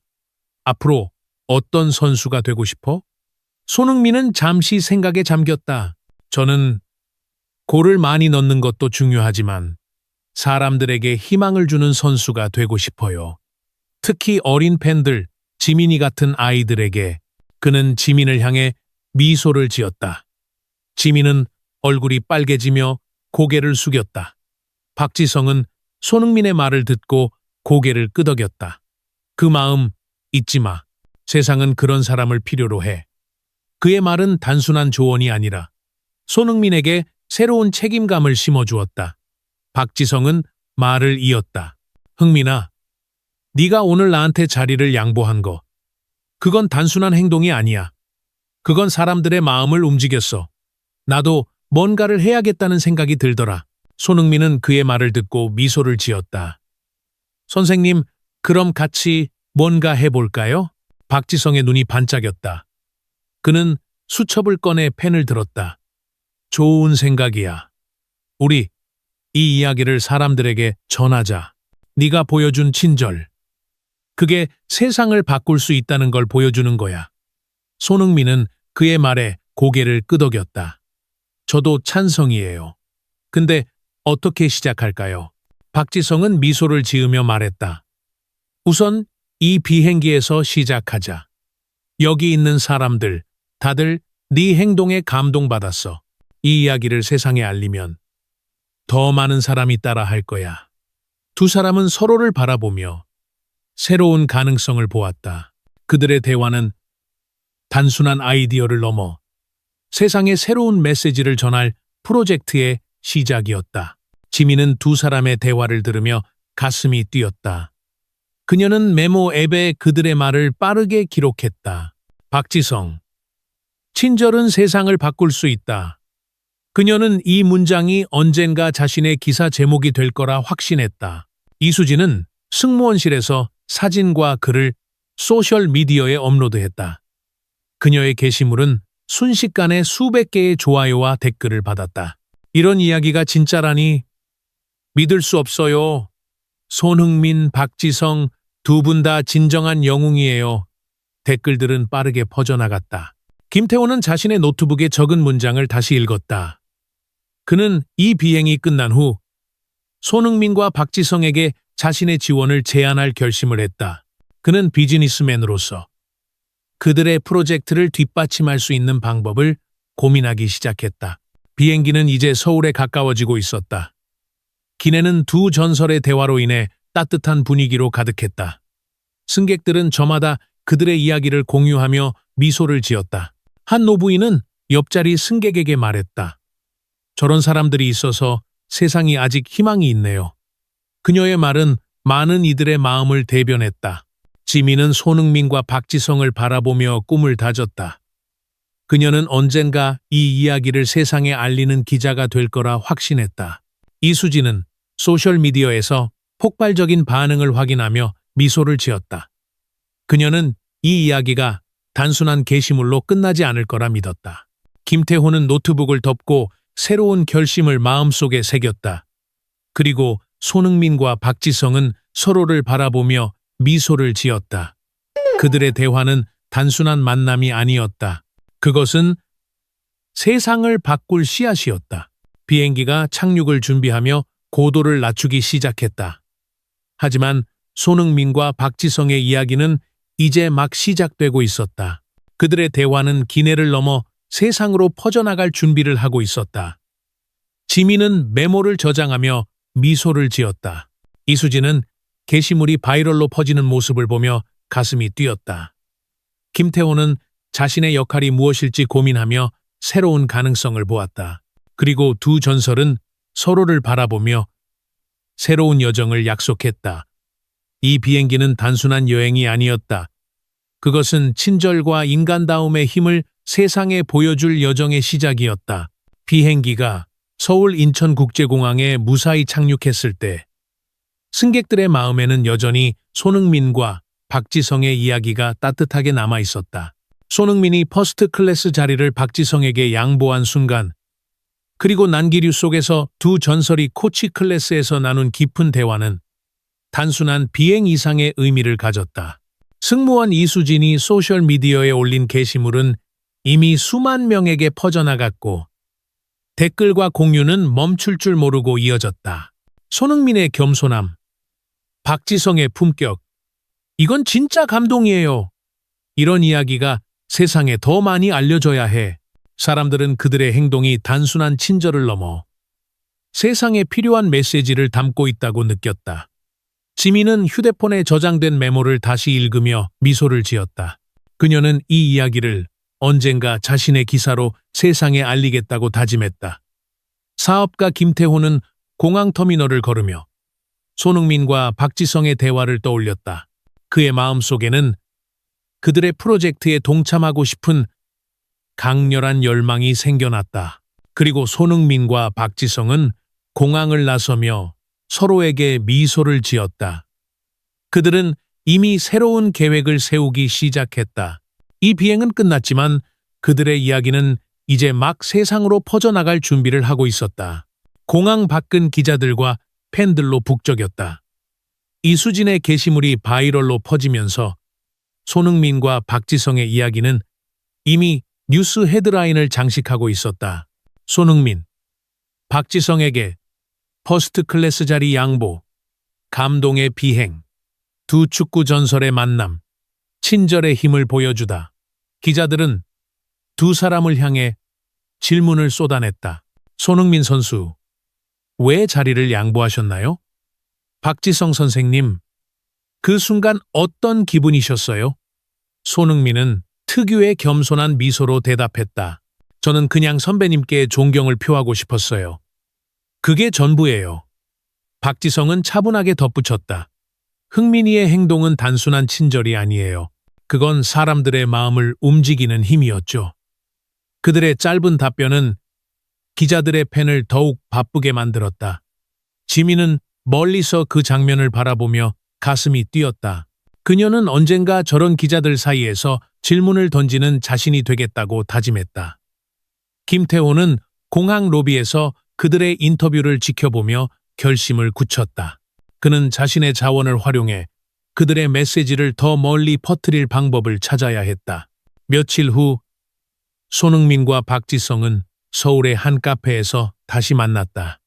Speaker 1: 앞으로 어떤 선수가 되고 싶어? 손흥민은 잠시 생각에 잠겼다. 저는 골을 많이 넣는 것도 중요하지만 사람들에게 희망을 주는 선수가 되고 싶어요. 특히 어린 팬들, 지민이 같은 아이들에게. 그는 지민을 향해 미소를 지었다. 지민은 얼굴이 빨개지며 고개를 숙였다. 박지성은 손흥민의 말을 듣고 고개를 끄덕였다. 그 마음 잊지 마. 세상은 그런 사람을 필요로 해. 그의 말은 단순한 조언이 아니라 손흥민에게 새로운 책임감을 심어주었다. 박지성은 말을 이었다. 흥민아, 네가 오늘 나한테 자리를 양보한 거. 그건 단순한 행동이 아니야. 그건 사람들의 마음을 움직였어. 나도 뭔가를 해야겠다는 생각이 들더라. 손흥민은 그의 말을 듣고 미소를 지었다. 선생님, 그럼 같이 뭔가 해볼까요? 박지성의 눈이 반짝였다. 그는 수첩을 꺼내 펜을 들었다. 좋은 생각이야. 우리 이 이야기를 사람들에게 전하자. 네가 보여준 친절. 그게 세상을 바꿀 수 있다는 걸 보여주는 거야. 손흥민은 그의 말에 고개를 끄덕였다. 저도 찬성이에요. 근데 어떻게 시작할까요? 박지성은 미소를 지으며 말했다. 우선 이 비행기에서 시작하자. 여기 있는 사람들, 다들 네 행동에 감동받았어. 이 이야기를 세상에 알리면 더 많은 사람이 따라 할 거야. 두 사람은 서로를 바라보며 새로운 가능성을 보았다. 그들의 대화는 단순한 아이디어를 넘어 세상에 새로운 메시지를 전할 프로젝트의 시작이었다. 지민은 두 사람의 대화를 들으며 가슴이 뛰었다. 그녀는 메모 앱에 그들의 말을 빠르게 기록했다. 박지성. 친절은 세상을 바꿀 수 있다. 그녀는 이 문장이 언젠가 자신의 기사 제목이 될 거라 확신했다. 이수진은 승무원실에서 사진과 글을 소셜미디어에 업로드했다. 그녀의 게시물은 순식간에 수백 개의 좋아요와 댓글을 받았다. 이런 이야기가 진짜라니 믿을 수 없어요. 손흥민, 박지성 두 분 다 진정한 영웅이에요. 댓글들은 빠르게 퍼져나갔다. 김태호는 자신의 노트북에 적은 문장을 다시 읽었다. 그는 이 비행이 끝난 후 손흥민과 박지성에게 자신의 지원을 제안할 결심을 했다. 그는 비즈니스맨으로서 그들의 프로젝트를 뒷받침할 수 있는 방법을 고민하기 시작했다. 비행기는 이제 서울에 가까워지고 있었다. 기내는 두 전설의 대화로 인해 따뜻한 분위기로 가득했다. 승객들은 저마다 그들의 이야기를 공유하며 미소를 지었다. 한 노부인은 옆자리 승객에게 말했다. 저런 사람들이 있어서 세상이 아직 희망이 있네요. 그녀의 말은 많은 이들의 마음을 대변했다. 지민은 손흥민과 박지성을 바라보며 꿈을 다졌다. 그녀는 언젠가 이 이야기를 세상에 알리는 기자가 될 거라 확신했다. 이수진은 소셜미디어에서 폭발적인 반응을 확인하며 미소를 지었다. 그녀는 이 이야기가 단순한 게시물로 끝나지 않을 거라 믿었다. 김태호는 노트북을 덮고 새로운 결심을 마음속에 새겼다. 그리고 손흥민과 박지성은 서로를 바라보며 미소를 지었다. 그들의 대화는 단순한 만남이 아니었다. 그것은 세상을 바꿀 씨앗이었다. 비행기가 착륙을 준비하며 고도를 낮추기 시작했다. 하지만 손흥민과 박지성의 이야기는 이제 막 시작되고 있었다. 그들의 대화는 기내를 넘어 세상으로 퍼져나갈 준비를 하고 있었다. 지민은 메모를 저장하며 미소를 지었다. 이수진은 게시물이 바이럴로 퍼지는 모습을 보며 가슴이 뛰었다. 김태호는 자신의 역할이 무엇일지 고민하며 새로운 가능성을 보았다. 그리고 두 전설은 서로를 바라보며 새로운 여정을 약속했다. 이 비행기는 단순한 여행이 아니었다. 그것은 친절과 인간다움의 힘을 세상에 보여줄 여정의 시작이었다. 비행기가 서울 인천국제공항에 무사히 착륙했을 때 승객들의 마음에는 여전히 손흥민과 박지성의 이야기가 따뜻하게 남아 있었다. 손흥민이 퍼스트 클래스 자리를 박지성에게 양보한 순간, 그리고 난기류 속에서 두 전설이 코치 클래스에서 나눈 깊은 대화는 단순한 비행 이상의 의미를 가졌다. 승무원 이수진이 소셜미디어에 올린 게시물은 이미 수만 명에게 퍼져나갔고 댓글과 공유는 멈출 줄 모르고 이어졌다. 손흥민의 겸손함, 박지성의 품격, 이건 진짜 감동이에요. 이런 이야기가 세상에 더 많이 알려져야 해. 사람들은 그들의 행동이 단순한 친절을 넘어 세상에 필요한 메시지를 담고 있다고 느꼈다. 지민은 휴대폰에 저장된 메모를 다시 읽으며 미소를 지었다. 그녀는 이 이야기를 언젠가 자신의 기사로 세상에 알리겠다고 다짐했다. 사업가 김태호는 공항터미널을 걸으며 손흥민과 박지성의 대화를 떠올렸다. 그의 마음속에는 그들의 프로젝트에 동참하고 싶은 강렬한 열망이 생겨났다. 그리고 손흥민과 박지성은 공항을 나서며 서로에게 미소를 지었다. 그들은 이미 새로운 계획을 세우기 시작했다. 이 비행은 끝났지만 그들의 이야기는 이제 막 세상으로 퍼져나갈 준비를 하고 있었다. 공항 밖은 기자들과 팬들로 북적였다. 이수진의 게시물이 바이럴로 퍼지면서 손흥민과 박지성의 이야기는 이미 뉴스 헤드라인을 장식하고 있었다. 손흥민, 박지성에게 퍼스트 클래스 자리 양보, 감동의 비행, 두 축구 전설의 만남, 친절의 힘을 보여주다. 기자들은 두 사람을 향해 질문을 쏟아냈다. 손흥민 선수, 왜 자리를 양보하셨나요? 박지성 선생님, 그 순간 어떤 기분이셨어요? 손흥민은 특유의 겸손한 미소로 대답했다. 저는 그냥 선배님께 존경을 표하고 싶었어요. 그게 전부예요. 박지성은 차분하게 덧붙였다. 흥민이의 행동은 단순한 친절이 아니에요. 그건 사람들의 마음을 움직이는 힘이었죠. 그들의 짧은 답변은 기자들의 펜을 더욱 바쁘게 만들었다. 지민은 멀리서 그 장면을 바라보며 가슴이 뛰었다. 그녀는 언젠가 저런 기자들 사이에서 질문을 던지는 자신이 되겠다고 다짐했다. 김태호는 공항 로비에서 그들의 인터뷰를 지켜보며 결심을 굳혔다. 그는 자신의 자원을 활용해 그들의 메시지를 더 멀리 퍼뜨릴 방법을 찾아야 했다. 며칠 후 손흥민과 박지성은 서울의 한 카페에서 다시 만났다.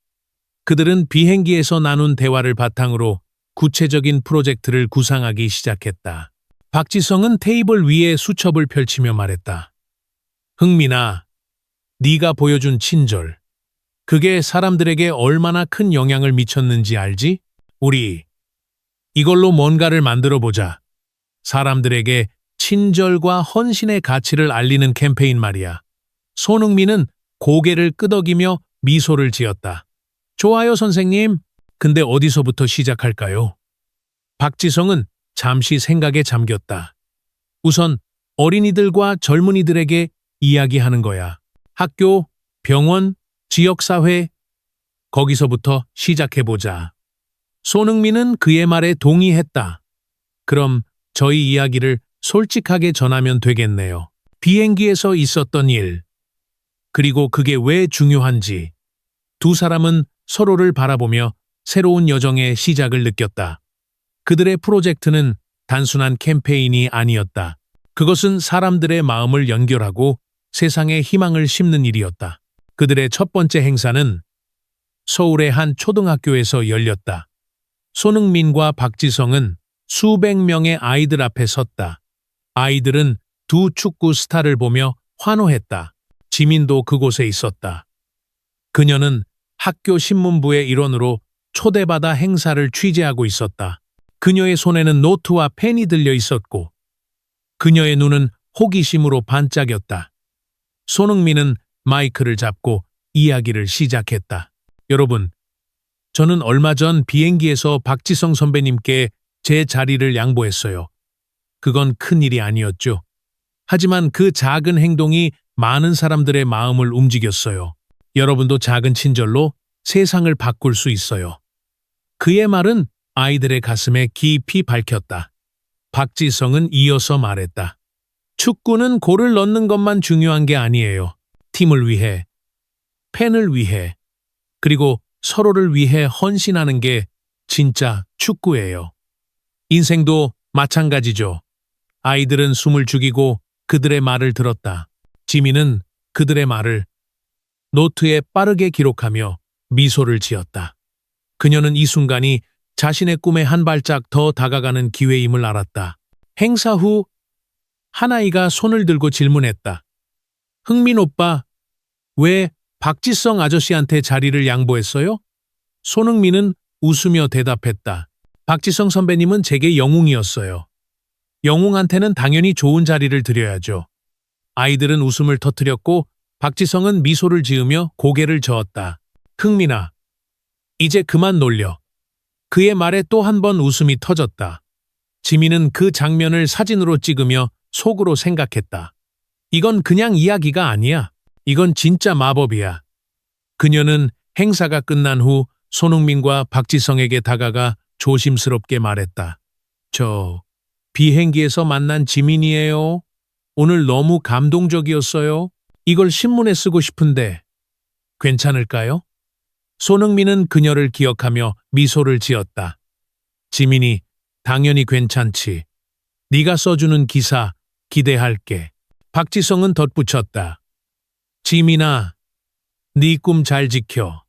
Speaker 1: 그들은 비행기에서 나눈 대화를 바탕으로 구체적인 프로젝트를 구상하기 시작했다. 박지성은 테이블 위에 수첩을 펼치며 말했다. 흥민아, 네가 보여준 친절. 그게 사람들에게 얼마나 큰 영향을 미쳤는지 알지? 우리 이걸로 뭔가를 만들어 보자. 사람들에게 친절과 헌신의 가치를 알리는 캠페인 말이야. 손흥민은 고개를 끄덕이며 미소를 지었다. 좋아요, 선생님. 근데 어디서부터 시작할까요? 박지성은 잠시 생각에 잠겼다. 우선 어린이들과 젊은이들에게 이야기하는 거야. 학교, 병원, 지역사회, 거기서부터 시작해보자. 손흥민은 그의 말에 동의했다. 그럼 저희 이야기를 솔직하게 전하면 되겠네요. 비행기에서 있었던 일, 그리고 그게 왜 중요한지. 두 사람은 서로를 바라보며 새로운 여정의 시작을 느꼈다. 그들의 프로젝트는 단순한 캠페인이 아니었다. 그것은 사람들의 마음을 연결하고 세상에 희망을 심는 일이었다. 그들의 첫 번째 행사는 서울의 한 초등학교에서 열렸다. 손흥민과 박지성은 수백 명의 아이들 앞에 섰다. 아이들은 두 축구 스타를 보며 환호했다. 지민도 그곳에 있었다. 그녀는 학교 신문부의 일원으로 초대받아 행사를 취재하고 있었다. 그녀의 손에는 노트와 펜이 들려 있었고 그녀의 눈은 호기심으로 반짝였다. 손흥민은 마이크를 잡고 이야기를 시작했다. 여러분, 저는 얼마 전 비행기에서 박지성 선배님께 제 자리를 양보했어요. 그건 큰일이 아니었죠. 하지만 그 작은 행동이 많은 사람들의 마음을 움직였어요. 여러분도 작은 친절로 세상을 바꿀 수 있어요. 그의 말은 아이들의 가슴에 깊이 밝혔다. 박지성은 이어서 말했다. 축구는 골을 넣는 것만 중요한 게 아니에요. 팀을 위해, 팬을 위해, 그리고 서로를 위해 헌신하는 게 진짜 축구예요. 인생도 마찬가지죠. 아이들은 숨을 죽이고 그들의 말을 들었다. 지민은 그들의 말을 노트에 빠르게 기록하며 미소를 지었다. 그녀는 이 순간이 자신의 꿈에 한 발짝 더 다가가는 기회임을 알았다. 행사 후 한 아이가 손을 들고 질문했다. 흥민 오빠, 왜 박지성 아저씨한테 자리를 양보했어요? 손흥민은 웃으며 대답했다. 박지성 선배님은 제게 영웅이었어요. 영웅한테는 당연히 좋은 자리를 드려야죠. 아이들은 웃음을 터뜨렸고 박지성은 미소를 지으며 고개를 저었다. 흥민아, 이제 그만 놀려. 그의 말에 또 한 번 웃음이 터졌다. 지민은 그 장면을 사진으로 찍으며 속으로 생각했다. 이건 그냥 이야기가 아니야. 이건 진짜 마법이야. 그녀는 행사가 끝난 후 손흥민과 박지성에게 다가가 조심스럽게 말했다. 저 비행기에서 만난 지민이에요. 오늘 너무 감동적이었어요. 이걸 신문에 쓰고 싶은데 괜찮을까요? 손흥민은 그녀를 기억하며 미소를 지었다. 지민이 당연히 괜찮지. 네가 써주는 기사 기대할게. 박지성은 덧붙였다. 지민아, 네 꿈 잘 지켜.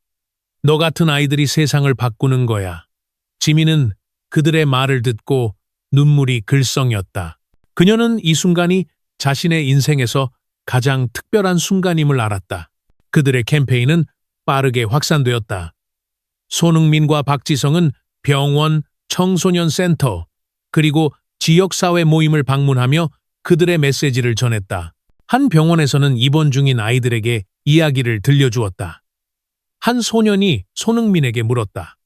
Speaker 1: 너 같은 아이들이 세상을 바꾸는 거야. 지민은 그들의 말을 듣고 눈물이 글썽였다. 그녀는 이 순간이 자신의 인생에서 가장 특별한 순간임을 알았다. 그들의 캠페인은 빠르게 확산되었다. 손흥민과 박지성은 병원, 청소년 센터, 그리고 지역사회 모임을 방문하며 그들의 메시지를 전했다. 한 병원에서는 입원 중인 아이들에게 이야기를 들려주었다. 한 소년이 손흥민에게 물었다.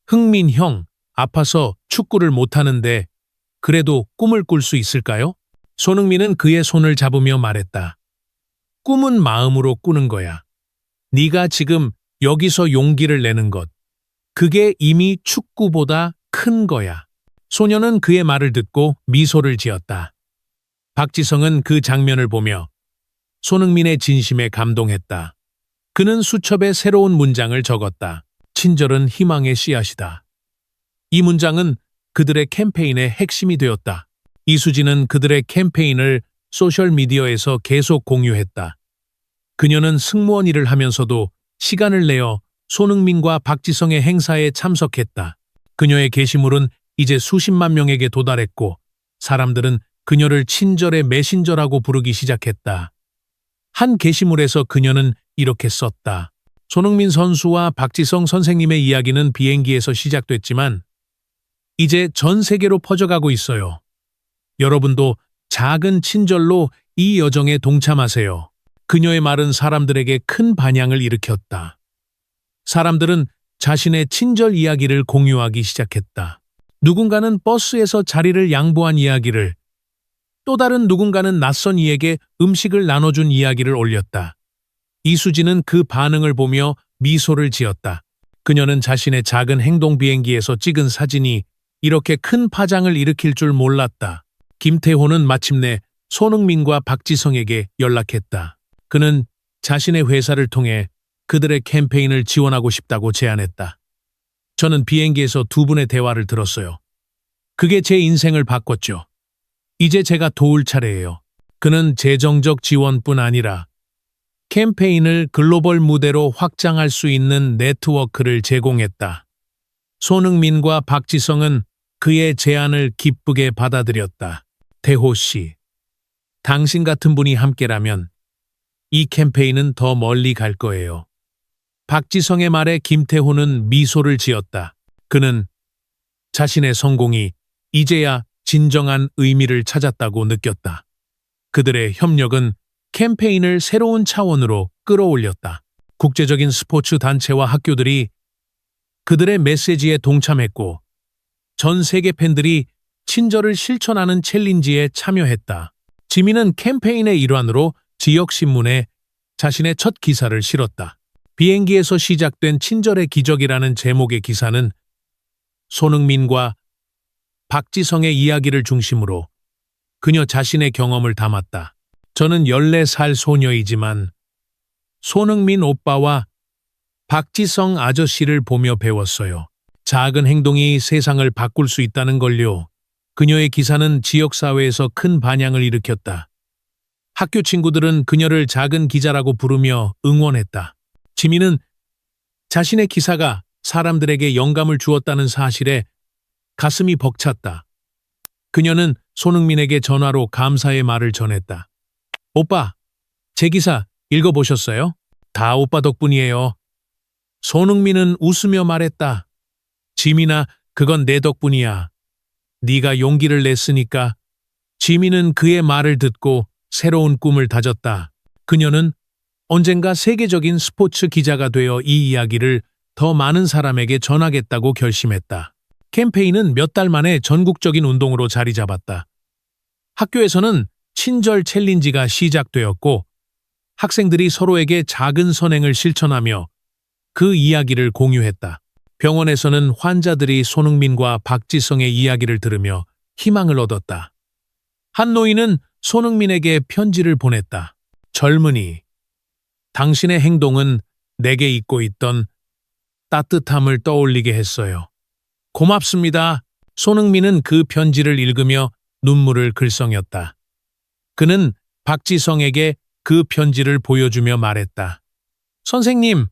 Speaker 1: 흥민 형, 아파서 축구를 못하는데 그래도 꿈을 꿀 수 있을까요? 손흥민은 그의 손을 잡으며 말했다. 꿈은 마음으로 꾸는 거야. 네가 지금 여기서 용기를 내는 것. 그게 이미 축구보다 큰 거야. 소녀는 그의 말을 듣고 미소를 지었다. 박지성은 그 장면을 보며 손흥민의 진심에 감동했다. 그는 수첩에 새로운 문장을 적었다. 친절은 희망의 씨앗이다. 이 문장은 그들의 캠페인의 핵심이 되었다. 이수진은 그들의 캠페인을 소셜미디어에서 계속 공유했다. 그녀는 승무원 일을 하면서도 시간을 내어 손흥민과 박지성의 행사에 참석했다. 그녀의 게시물은 이제 수십만 명에게 도달했고 사람들은 그녀를 친절의 메신저라고 부르기 시작했다. 한 게시물에서 그녀는 이렇게 썼다. 손흥민 선수와 박지성 선생님의 이야기는 비행기에서 시작됐지만 이제 전 세계로 퍼져가고 있어요. 여러분도 작은 친절로 이 여정에 동참하세요. 그녀의 말은 사람들에게 큰 반향을 일으켰다. 사람들은 자신의 친절 이야기를 공유하기 시작했다. 누군가는 버스에서 자리를 양보한 이야기를, 또 다른 누군가는 낯선 이에게 음식을 나눠준 이야기를 올렸다. 이수진은 그 반응을 보며 미소를 지었다. 그녀는 자신의 작은 행동 비행기에서 찍은 사진이 이렇게 큰 파장을 일으킬 줄 몰랐다. 김태호는 마침내 손흥민과 박지성에게 연락했다. 그는 자신의 회사를 통해 그들의 캠페인을 지원하고 싶다고 제안했다. 저는 비행기에서 두 분의 대화를 들었어요. 그게 제 인생을 바꿨죠. 이제 제가 도울 차례예요. 그는 재정적 지원뿐 아니라 캠페인을 글로벌 무대로 확장할 수 있는 네트워크를 제공했다. 손흥민과 박지성은 그의 제안을 기쁘게 받아들였다. 태호 씨, 당신 같은 분이 함께라면 이 캠페인은 더 멀리 갈 거예요. 박지성의 말에 김태호는 미소를 지었다. 그는 자신의 성공이 이제야 진정한 의미를 찾았다고 느꼈다. 그들의 협력은 캠페인을 새로운 차원으로 끌어올렸다. 국제적인 스포츠 단체와 학교들이 그들의 메시지에 동참했고 전 세계 팬들이 친절을 실천하는 챌린지에 참여했다. 지민은 캠페인의 일환으로 지역신문에 자신의 첫 기사를 실었다. 비행기에서 시작된 친절의 기적이라는 제목의 기사는 손흥민과 박지성의 이야기를 중심으로 그녀 자신의 경험을 담았다. 저는 14살 소녀이지만 손흥민 오빠와 박지성 아저씨를 보며 배웠어요. 작은 행동이 세상을 바꿀 수 있다는 걸요. 그녀의 기사는 지역사회에서 큰 반향을 일으켰다. 학교 친구들은 그녀를 작은 기자라고 부르며 응원했다. 지민은 자신의 기사가 사람들에게 영감을 주었다는 사실에 가슴이 벅찼다. 그녀는 손흥민에게 전화로 감사의 말을 전했다. 오빠, 제 기사 읽어보셨어요? 다 오빠 덕분이에요. 손흥민은 웃으며 말했다. 지민아, 그건 내 덕분이야. 네가 용기를 냈으니까. 지민은 그의 말을 듣고 새로운 꿈을 다졌다. 그녀는 언젠가 세계적인 스포츠 기자가 되어 이 이야기를 더 많은 사람에게 전하겠다고 결심했다. 캠페인은 몇 달 만에 전국적인 운동으로 자리 잡았다. 학교에서는 친절 챌린지가 시작되었고 학생들이 서로에게 작은 선행을 실천하며 그 이야기를 공유했다. 병원에서는 환자들이 손흥민과 박지성의 이야기를 들으며 희망을 얻었다. 한 노인은 손흥민에게 편지를 보냈다. 젊은이, 당신의 행동은 내게 잊고 있던 따뜻함을 떠올리게 했어요. 고맙습니다. 손흥민은 그 편지를 읽으며 눈물을 글썽였다. 그는 박지성에게 그 편지를 보여주며 말했다. 선생님,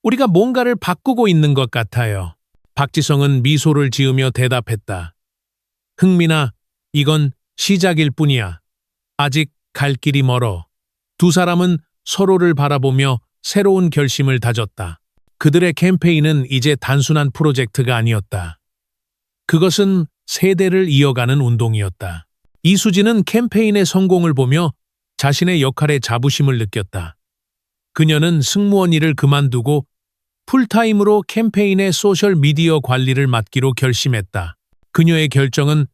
Speaker 1: 우리가 뭔가를 바꾸고 있는 것 같아요. 박지성은 미소를 지으며 대답했다. 흥민아, 이건 시작일 뿐이야. 아직 갈 길이 멀어. 두 사람은 서로를 바라보며 새로운 결심을 다졌다. 그들의 캠페인은 이제 단순한 프로젝트가 아니었다. 그것은 세대를 이어가는 운동이었다. 이수진은 캠페인의 성공을 보며 자신의 역할에 자부심을 느꼈다. 그녀는 승무원 일을 그만두고 풀타임으로 캠페인의 소셜미디어 관리를 맡기로 결심했다. 그녀의 결정은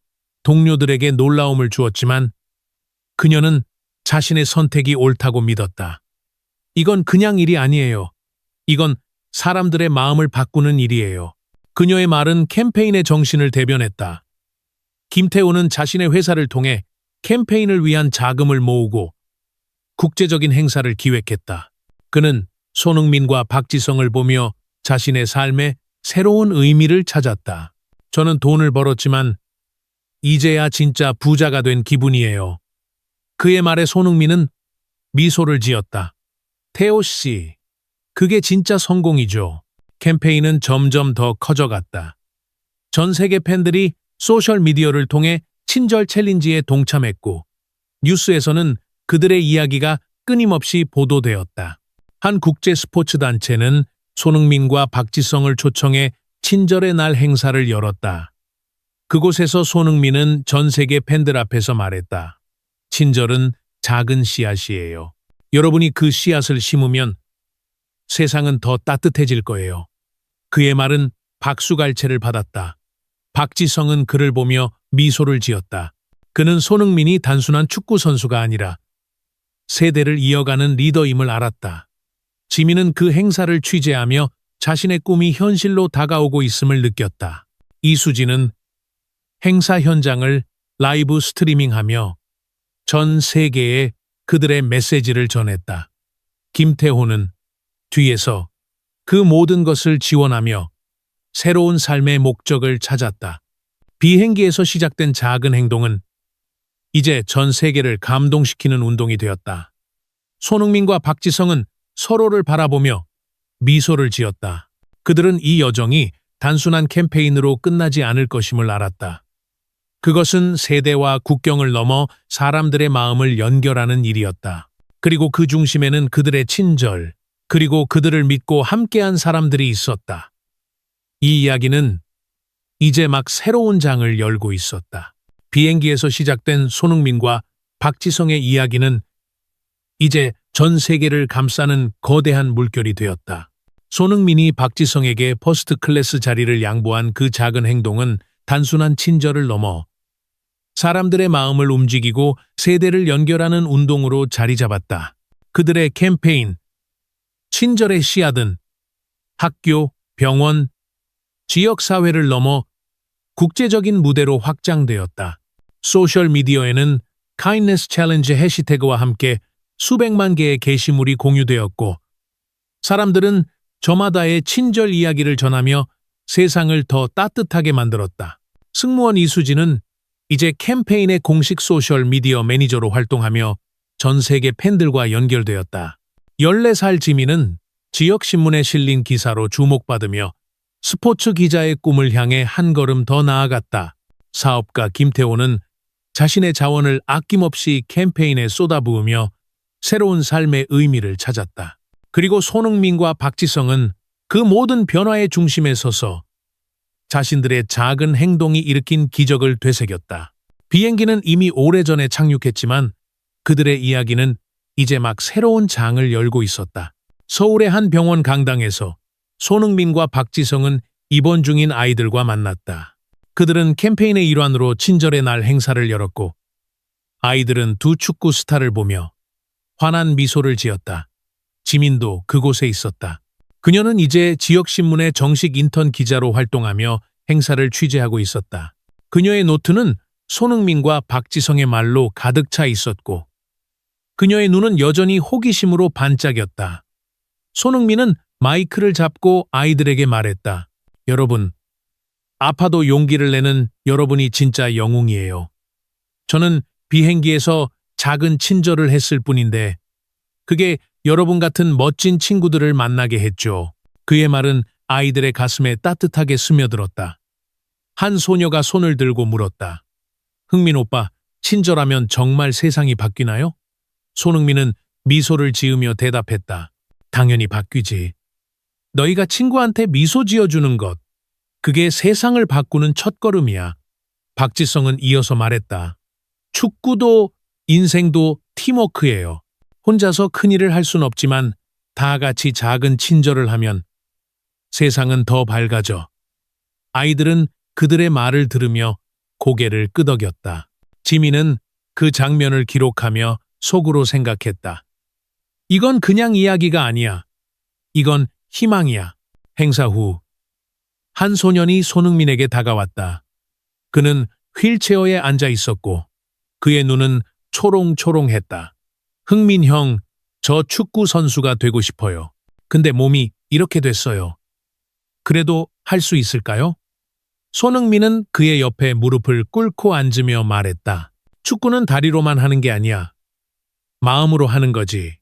Speaker 1: 동료들에게 놀라움을 주었지만 그녀는 자신의 선택이 옳다고 믿었다. 이건 그냥 일이 아니에요. 이건 사람들의 마음을 바꾸는 일이에요. 그녀의 말은 캠페인의 정신을 대변했다. 김태호는 자신의 회사를 통해 캠페인을 위한 자금을 모으고 국제적인 행사를 기획했다. 그는 손흥민과 박지성을 보며 자신의 삶에 새로운 의미를 찾았다. 저는 돈을 벌었지만 이제야 진짜 부자가 된 기분이에요. 그의 말에 손흥민은 미소를 지었다. 태호 씨, 그게 진짜 성공이죠. 캠페인은 점점 더 커져갔다. 전 세계 팬들이 소셜미디어를 통해 친절 챌린지에 동참했고 뉴스에서는 그들의 이야기가 끊임없이 보도되었다. 한 국제 스포츠 단체는 손흥민과 박지성을 초청해 친절의 날 행사를 열었다. 그곳에서 손흥민은 전 세계 팬들 앞에서 말했다. 친절은 작은 씨앗이에요. 여러분이 그 씨앗을 심으면 세상은 더 따뜻해질 거예요. 그의 말은 박수갈채를 받았다. 박지성은 그를 보며 미소를 지었다. 그는 손흥민이 단순한 축구 선수가 아니라 세대를 이어가는 리더임을 알았다. 지민은 그 행사를 취재하며 자신의 꿈이 현실로 다가오고 있음을 느꼈다. 이수진은 행사 현장을 라이브 스트리밍하며 전 세계에 그들의 메시지를 전했다. 김태호는 뒤에서 그 모든 것을 지원하며 새로운 삶의 목적을 찾았다. 비행기에서 시작된 작은 행동은 이제 전 세계를 감동시키는 운동이 되었다. 손흥민과 박지성은 서로를 바라보며 미소를 지었다. 그들은 이 여정이 단순한 캠페인으로 끝나지 않을 것임을 알았다. 그것은 세대와 국경을 넘어 사람들의 마음을 연결하는 일이었다. 그리고 그 중심에는 그들의 친절, 그리고 그들을 믿고 함께한 사람들이 있었다. 이 이야기는 이제 막 새로운 장을 열고 있었다. 비행기에서 시작된 손흥민과 박지성의 이야기는 이제 전 세계를 감싸는 거대한 물결이 되었다. 손흥민이 박지성에게 퍼스트 클래스 자리를 양보한 그 작은 행동은 단순한 친절을 넘어 사람들의 마음을 움직이고 세대를 연결하는 운동으로 자리 잡았다. 그들의 캠페인, 친절의 씨앗은 학교, 병원, 지역사회를 넘어 국제적인 무대로 확장되었다. 소셜미디어에는 Kindness Challenge 해시태그와 함께 수백만 개의 게시물이 공유되었고 사람들은 저마다의 친절 이야기를 전하며 세상을 더 따뜻하게 만들었다. 승무원 이수진은 이제 캠페인의 공식 소셜미디어 매니저로 활동하며 전 세계 팬들과 연결되었다. 14살 지민은 지역신문에 실린 기사로 주목받으며 스포츠 기자의 꿈을 향해 한 걸음 더 나아갔다. 사업가 김태호는 자신의 자원을 아낌없이 캠페인에 쏟아부으며 새로운 삶의 의미를 찾았다. 그리고 손흥민과 박지성은 그 모든 변화의 중심에 서서 자신들의 작은 행동이 일으킨 기적을 되새겼다. 비행기는 이미 오래전에 착륙했지만 그들의 이야기는 이제 막 새로운 장을 열고 있었다. 서울의 한 병원 강당에서 손흥민과 박지성은 입원 중인 아이들과 만났다. 그들은 캠페인의 일환으로 친절의 날 행사를 열었고 아이들은 두 축구 스타를 보며 환한 미소를 지었다. 지민도 그곳에 있었다. 그녀는 이제 지역신문의 정식 인턴 기자로 활동하며 행사를 취재하고 있었다. 그녀의 노트는 손흥민과 박지성의 말로 가득 차 있었고 그녀의 눈은 여전히 호기심으로 반짝였다. 손흥민은 마이크를 잡고 아이들에게 말했다. 여러분, 아파도 용기를 내는 여러분이 진짜 영웅이에요. 저는 비행기에서 작은 친절을 했을 뿐인데 그게 여러분 같은 멋진 친구들을 만나게 했죠. 그의 말은 아이들의 가슴에 따뜻하게 스며들었다. 한 소녀가 손을 들고 물었다. 흥민 오빠, 친절하면 정말 세상이 바뀌나요? 손흥민은 미소를 지으며 대답했다. 당연히 바뀌지. 너희가 친구한테 미소 지어주는 것, 그게 세상을 바꾸는 첫걸음이야. 박지성은 이어서 말했다. 축구도 인생도 팀워크예요. 혼자서 큰일을 할 순 없지만 다 같이 작은 친절을 하면 세상은 더 밝아져. 아이들은 그들의 말을 들으며 고개를 끄덕였다. 지민은 그 장면을 기록하며 속으로 생각했다. 이건 그냥 이야기가 아니야. 이건 희망이야. 행사 후 한 소년이 손흥민에게 다가왔다. 그는 휠체어에 앉아 있었고 그의 눈은 초롱초롱했다. 흥민 형, 저 축구 선수가 되고 싶어요. 근데 몸이 이렇게 됐어요. 그래도 할 수 있을까요? 손흥민은 그의 옆에 무릎을 꿇고 앉으며 말했다. 축구는 다리로만 하는 게 아니야. 마음으로 하는 거지.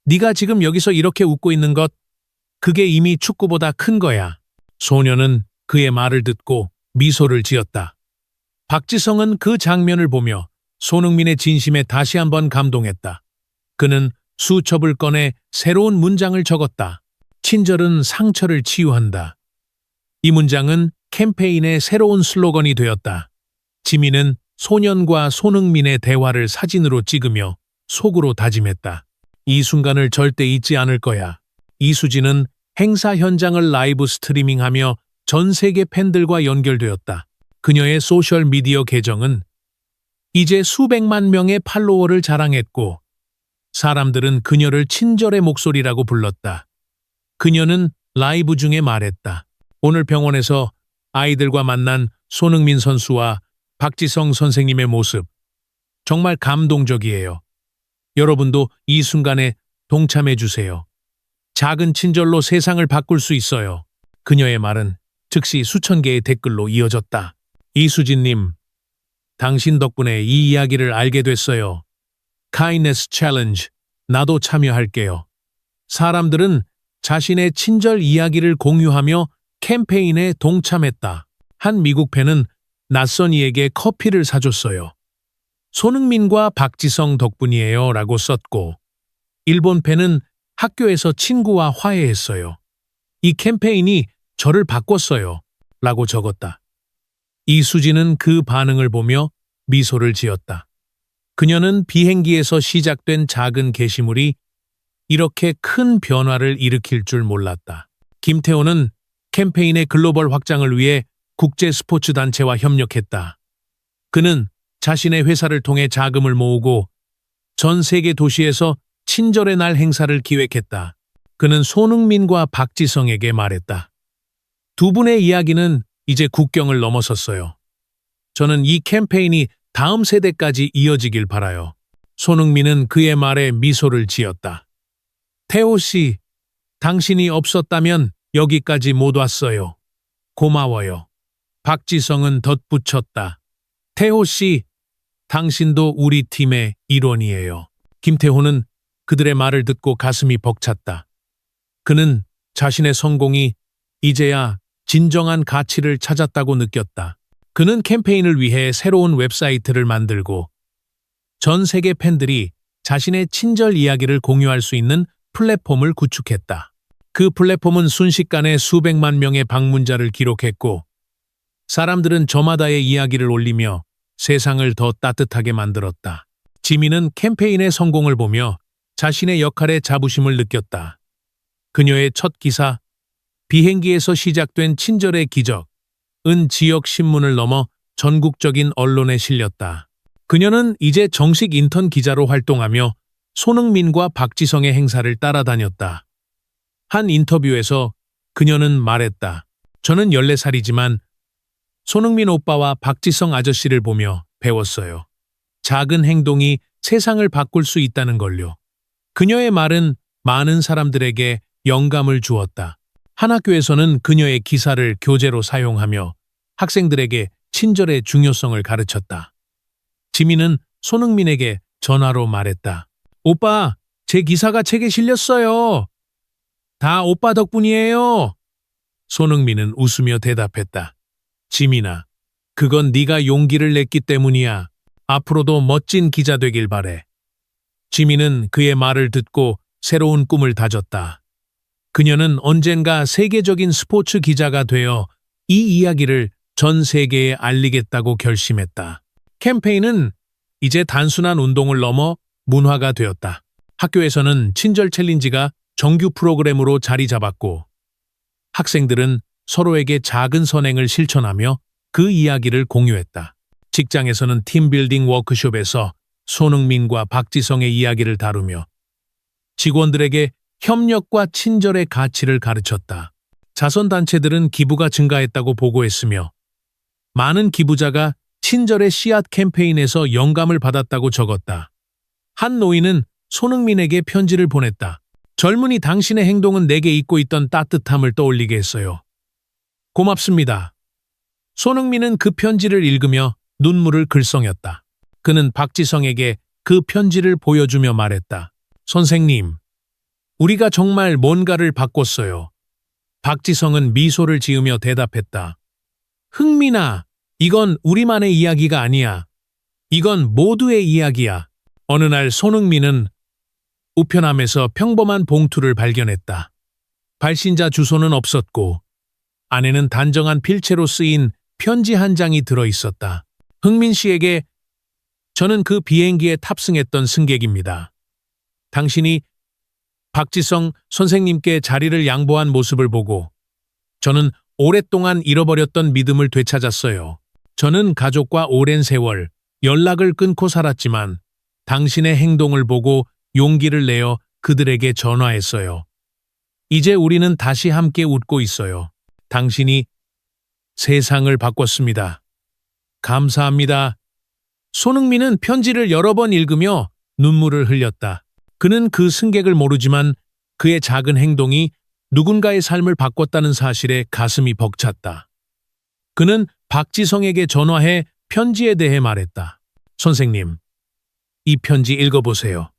Speaker 1: 네가 지금 여기서 이렇게 웃고 있는 것, 그게 이미 축구보다 큰 거야. 소녀는 그의 말을 듣고 미소를 지었다. 박지성은 그 장면을 보며 손흥민의 진심에 다시 한번 감동했다. 그는 수첩을 꺼내 새로운 문장을 적었다. 친절은 상처를 치유한다. 이 문장은 캠페인의 새로운 슬로건이 되었다. 지민은 소년과 손흥민의 대화를 사진으로 찍으며 속으로 다짐했다. 이 순간을 절대 잊지 않을 거야. 이수진은 행사 현장을 라이브 스트리밍하며 전 세계 팬들과 연결되었다. 그녀의 소셜미디어 계정은 이제 수백만 명의 팔로워를 자랑했고 사람들은 그녀를 친절의 목소리라고 불렀다. 그녀는 라이브 중에 말했다. 오늘 병원에서 아이들과 만난 손흥민 선수와 박지성 선생님의 모습, 정말 감동적이에요. 여러분도 이 순간에 동참해 주세요. 작은 친절로 세상을 바꿀 수 있어요. 그녀의 말은 즉시 수천 개의 댓글로 이어졌다. 이수진님, 당신 덕분에 이 이야기를 알게 됐어요. Kindness Challenge, 나도 참여할게요. 사람들은 자신의 친절 이야기를 공유하며 캠페인에 동참했다. 한 미국 팬은 낯선 이에게 커피를 사줬어요. 손흥민과 박지성 덕분이에요 라고 썼고 일본 팬은 학교에서 친구와 화해했어요. 이 캠페인이 저를 바꿨어요 라고 적었다. 이수진은 그 반응을 보며 미소를 지었다. 그녀는 비행기에서 시작된 작은 게시물이 이렇게 큰 변화를 일으킬 줄 몰랐다. 김태호는 캠페인의 글로벌 확장을 위해 국제 스포츠 단체와 협력했다. 그는 자신의 회사를 통해 자금을 모으고 전 세계 도시에서 친절의 날 행사를 기획했다. 그는 손흥민과 박지성에게 말했다. 두 분의 이야기는 이제 국경을 넘어섰어요. 저는 이 캠페인이 다음 세대까지 이어지길 바라요. 손흥민은 그의 말에 미소를 지었다. 태호 씨, 당신이 없었다면 여기까지 못 왔어요. 고마워요. 박지성은 덧붙였다. 태호 씨, 당신도 우리 팀의 일원이에요. 김태호는 그들의 말을 듣고 가슴이 벅찼다. 그는 자신의 성공이 이제야 진정한 가치를 찾았다고 느꼈다. 그는 캠페인을 위해 새로운 웹사이트를 만들고 전 세계 팬들이 자신의 친절 이야기를 공유할 수 있는 플랫폼을 구축했다. 그 플랫폼은 순식간에 수백만 명의 방문자를 기록했고 사람들은 저마다의 이야기를 올리며 세상을 더 따뜻하게 만들었다. 지민은 캠페인의 성공을 보며 자신의 역할에 자부심을 느꼈다. 그녀의 첫 기사, 비행기에서 시작된 친절의 기적은 지역 신문을 넘어 전국적인 언론에 실렸다. 그녀는 이제 정식 인턴 기자로 활동하며 손흥민과 박지성의 행사를 따라다녔다. 한 인터뷰에서 그녀는 말했다. 저는 14살이지만 손흥민 오빠와 박지성 아저씨를 보며 배웠어요. 작은 행동이 세상을 바꿀 수 있다는 걸요. 그녀의 말은 많은 사람들에게 영감을 주었다. 한 학교에서는 그녀의 기사를 교재로 사용하며 학생들에게 친절의 중요성을 가르쳤다. 지민은 손흥민에게 전화로 말했다. 오빠, 제 기사가 책에 실렸어요. 다 오빠 덕분이에요. 손흥민은 웃으며 대답했다. 지민아, 그건 네가 용기를 냈기 때문이야. 앞으로도 멋진 기자 되길 바래. 지민은 그의 말을 듣고 새로운 꿈을 다졌다. 그녀는 언젠가 세계적인 스포츠 기자가 되어 이 이야기를 전 세계에 알리겠다고 결심했다. 캠페인은 이제 단순한 운동을 넘어 문화가 되었다. 학교에서는 친절 챌린지가 정규 프로그램으로 자리 잡았고, 학생들은 서로에게 작은 선행을 실천하며 그 이야기를 공유했다. 직장에서는 팀빌딩 워크숍에서 손흥민과 박지성의 이야기를 다루며 직원들에게 협력과 친절의 가치를 가르쳤다. 자선단체들은 기부가 증가했다고 보고했으며 많은 기부자가 친절의 씨앗 캠페인에서 영감을 받았다고 적었다. 한 노인은 손흥민에게 편지를 보냈다. 젊은이 당신의 행동은 내게 잊고 있던 따뜻함을 떠올리게 했어요. 고맙습니다. 손흥민은 그 편지를 읽으며 눈물을 글썽였다. 그는 박지성에게 그 편지를 보여주며 말했다. 선생님, 우리가 정말 뭔가를 바꿨어요. 박지성은 미소를 지으며 대답했다. 흥민아, 이건 우리만의 이야기가 아니야. 이건 모두의 이야기야. 어느 날 손흥민은 우편함에서 평범한 봉투를 발견했다. 발신자 주소는 없었고 안에는 단정한 필체로 쓰인 편지 한 장이 들어 있었다. 흥민 씨에게 저는 그 비행기에 탑승했던 승객입니다. 당신이 박지성 선생님께 자리를 양보한 모습을 보고 저는 오랫동안 잃어버렸던 믿음을 되찾았어요. 저는 가족과 오랜 세월 연락을 끊고 살았지만 당신의 행동을 보고 용기를 내어 그들에게 전화했어요. 이제 우리는 다시 함께 웃고 있어요. 당신이 세상을 바꿨습니다. 감사합니다. 손흥민은 편지를 여러 번 읽으며 눈물을 흘렸다. 그는 그 승객을 모르지만 그의 작은 행동이 누군가의 삶을 바꿨다는 사실에 가슴이 벅찼다. 그는 박지성에게 전화해 편지에 대해 말했다. 선생님, 이 편지 읽어보세요.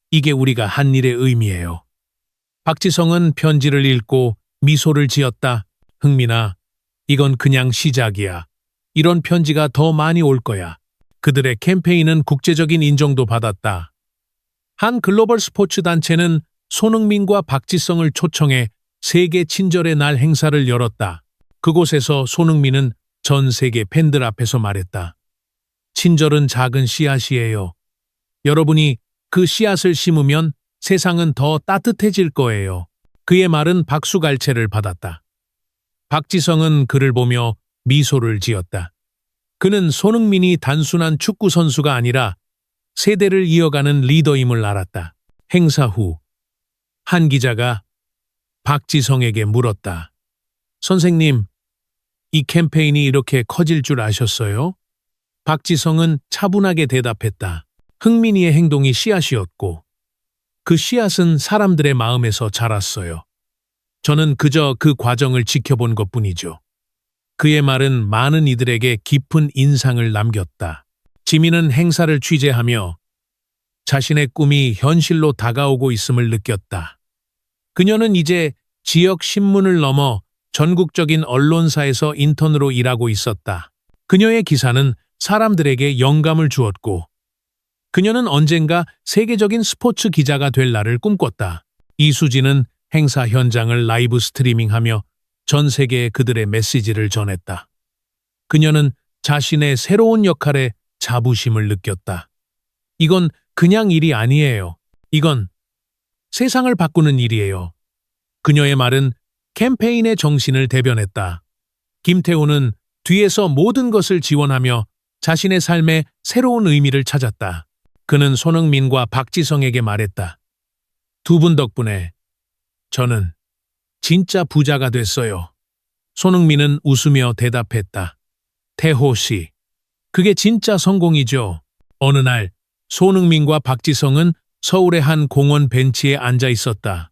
Speaker 1: 이게 우리가 한 일의 의미예요. 박지성은 편지를 읽고 미소를 지었다. 흥민아, 이건 그냥 시작이야. 이런 편지가 더 많이 올 거야. 그들의 캠페인은 국제적인 인정도 받았다. 한 글로벌 스포츠 단체는 손흥민과 박지성을 초청해 세계 친절의 날 행사를 열었다. 그곳에서 손흥민은 전 세계 팬들 앞에서 말했다. 친절은 작은 씨앗이에요. 여러분이 그 씨앗을 심으면 세상은 더 따뜻해질 거예요. 그의 말은 박수갈채를 받았다. 박지성은 그를 보며 미소를 지었다. 그는 손흥민이 단순한 축구 선수가 아니라 세대를 이어가는 리더임을 알았다. 행사 후 한 기자가 박지성에게 물었다. 선생님, 이 캠페인이 이렇게 커질 줄 아셨어요? 박지성은 차분하게 대답했다. 흥민이의 행동이 씨앗이었고 그 씨앗은 사람들의 마음에서 자랐어요. 저는 그저 그 과정을 지켜본 것뿐이죠. 그의 말은 많은 이들에게 깊은 인상을 남겼다. 지민은 행사를 취재하며 자신의 꿈이 현실로 다가오고 있음을 느꼈다. 그녀는 이제 지역 신문을 넘어 전국적인 언론사에서 인턴으로 일하고 있었다. 그녀의 기사는 사람들에게 영감을 주었고 그녀는 언젠가 세계적인 스포츠 기자가 될 날을 꿈꿨다. 이수지는 행사 현장을 라이브 스트리밍하며 전 세계에 그들의 메시지를 전했다. 그녀는 자신의 새로운 역할에 자부심을 느꼈다. 이건 그냥 일이 아니에요. 이건 세상을 바꾸는 일이에요. 그녀의 말은 캠페인의 정신을 대변했다. 김태호는 뒤에서 모든 것을 지원하며 자신의 삶에 새로운 의미를 찾았다. 그는 손흥민과 박지성에게 말했다. 두 분 덕분에 저는 진짜 부자가 됐어요. 손흥민은 웃으며 대답했다. 태호 씨, 그게 진짜 성공이죠. 어느 날 손흥민과 박지성은 서울의 한 공원 벤치에 앉아 있었다.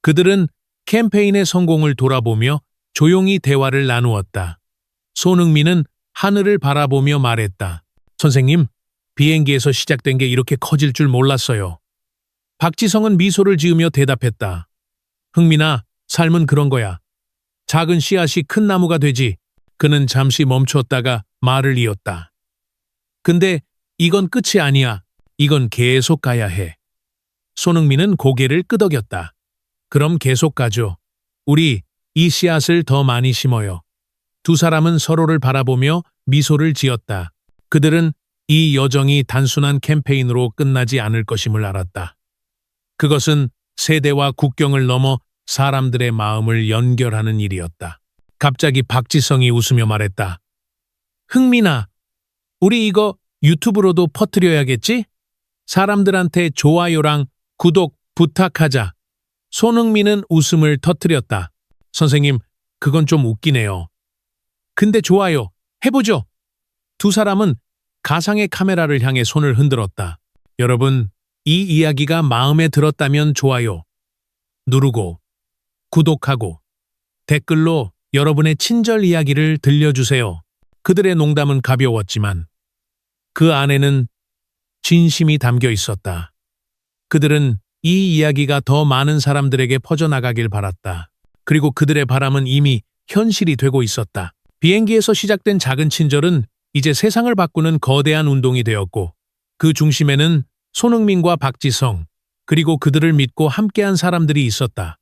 Speaker 1: 그들은 캠페인의 성공을 돌아보며 조용히 대화를 나누었다. 손흥민은 하늘을 바라보며 말했다. 선생님, 비행기에서 시작된 게 이렇게 커질 줄 몰랐어요. 박지성은 미소를 지으며 대답했다. 흥민아, 삶은 그런 거야. 작은 씨앗이 큰 나무가 되지. 그는 잠시 멈췄다가 말을 이었다. 근데 이건 끝이 아니야. 이건 계속 가야 해. 손흥민은 고개를 끄덕였다. 그럼 계속 가죠. 우리 이 씨앗을 더 많이 심어요. 두 사람은 서로를 바라보며 미소를 지었다. 그들은 이 여정이 단순한 캠페인으로 끝나지 않을 것임을 알았다. 그것은 세대와 국경을 넘어 사람들의 마음을 연결하는 일이었다. 갑자기 박지성이 웃으며 말했다. 흥민아, 우리 이거 유튜브로도 퍼뜨려야겠지? 사람들한테 좋아요랑 구독 부탁하자. 손흥민은 웃음을 터뜨렸다. 선생님, 그건 좀 웃기네요. 근데 좋아요, 해보죠. 두 사람은 가상의 카메라를 향해 손을 흔들었다. 여러분, 이 이야기가 마음에 들었다면 좋아요 누르고 구독하고 댓글로 여러분의 친절 이야기를 들려주세요. 그들의 농담은 가벼웠지만 그 안에는 진심이 담겨 있었다. 그들은 이 이야기가 더 많은 사람들에게 퍼져나가길 바랐다. 그리고 그들의 바람은 이미 현실이 되고 있었다. 비행기에서 시작된 작은 친절은 이제 세상을 바꾸는 거대한 운동이 되었고 그 중심에는 손흥민과 박지성 그리고 그들을 믿고 함께한 사람들이 있었다.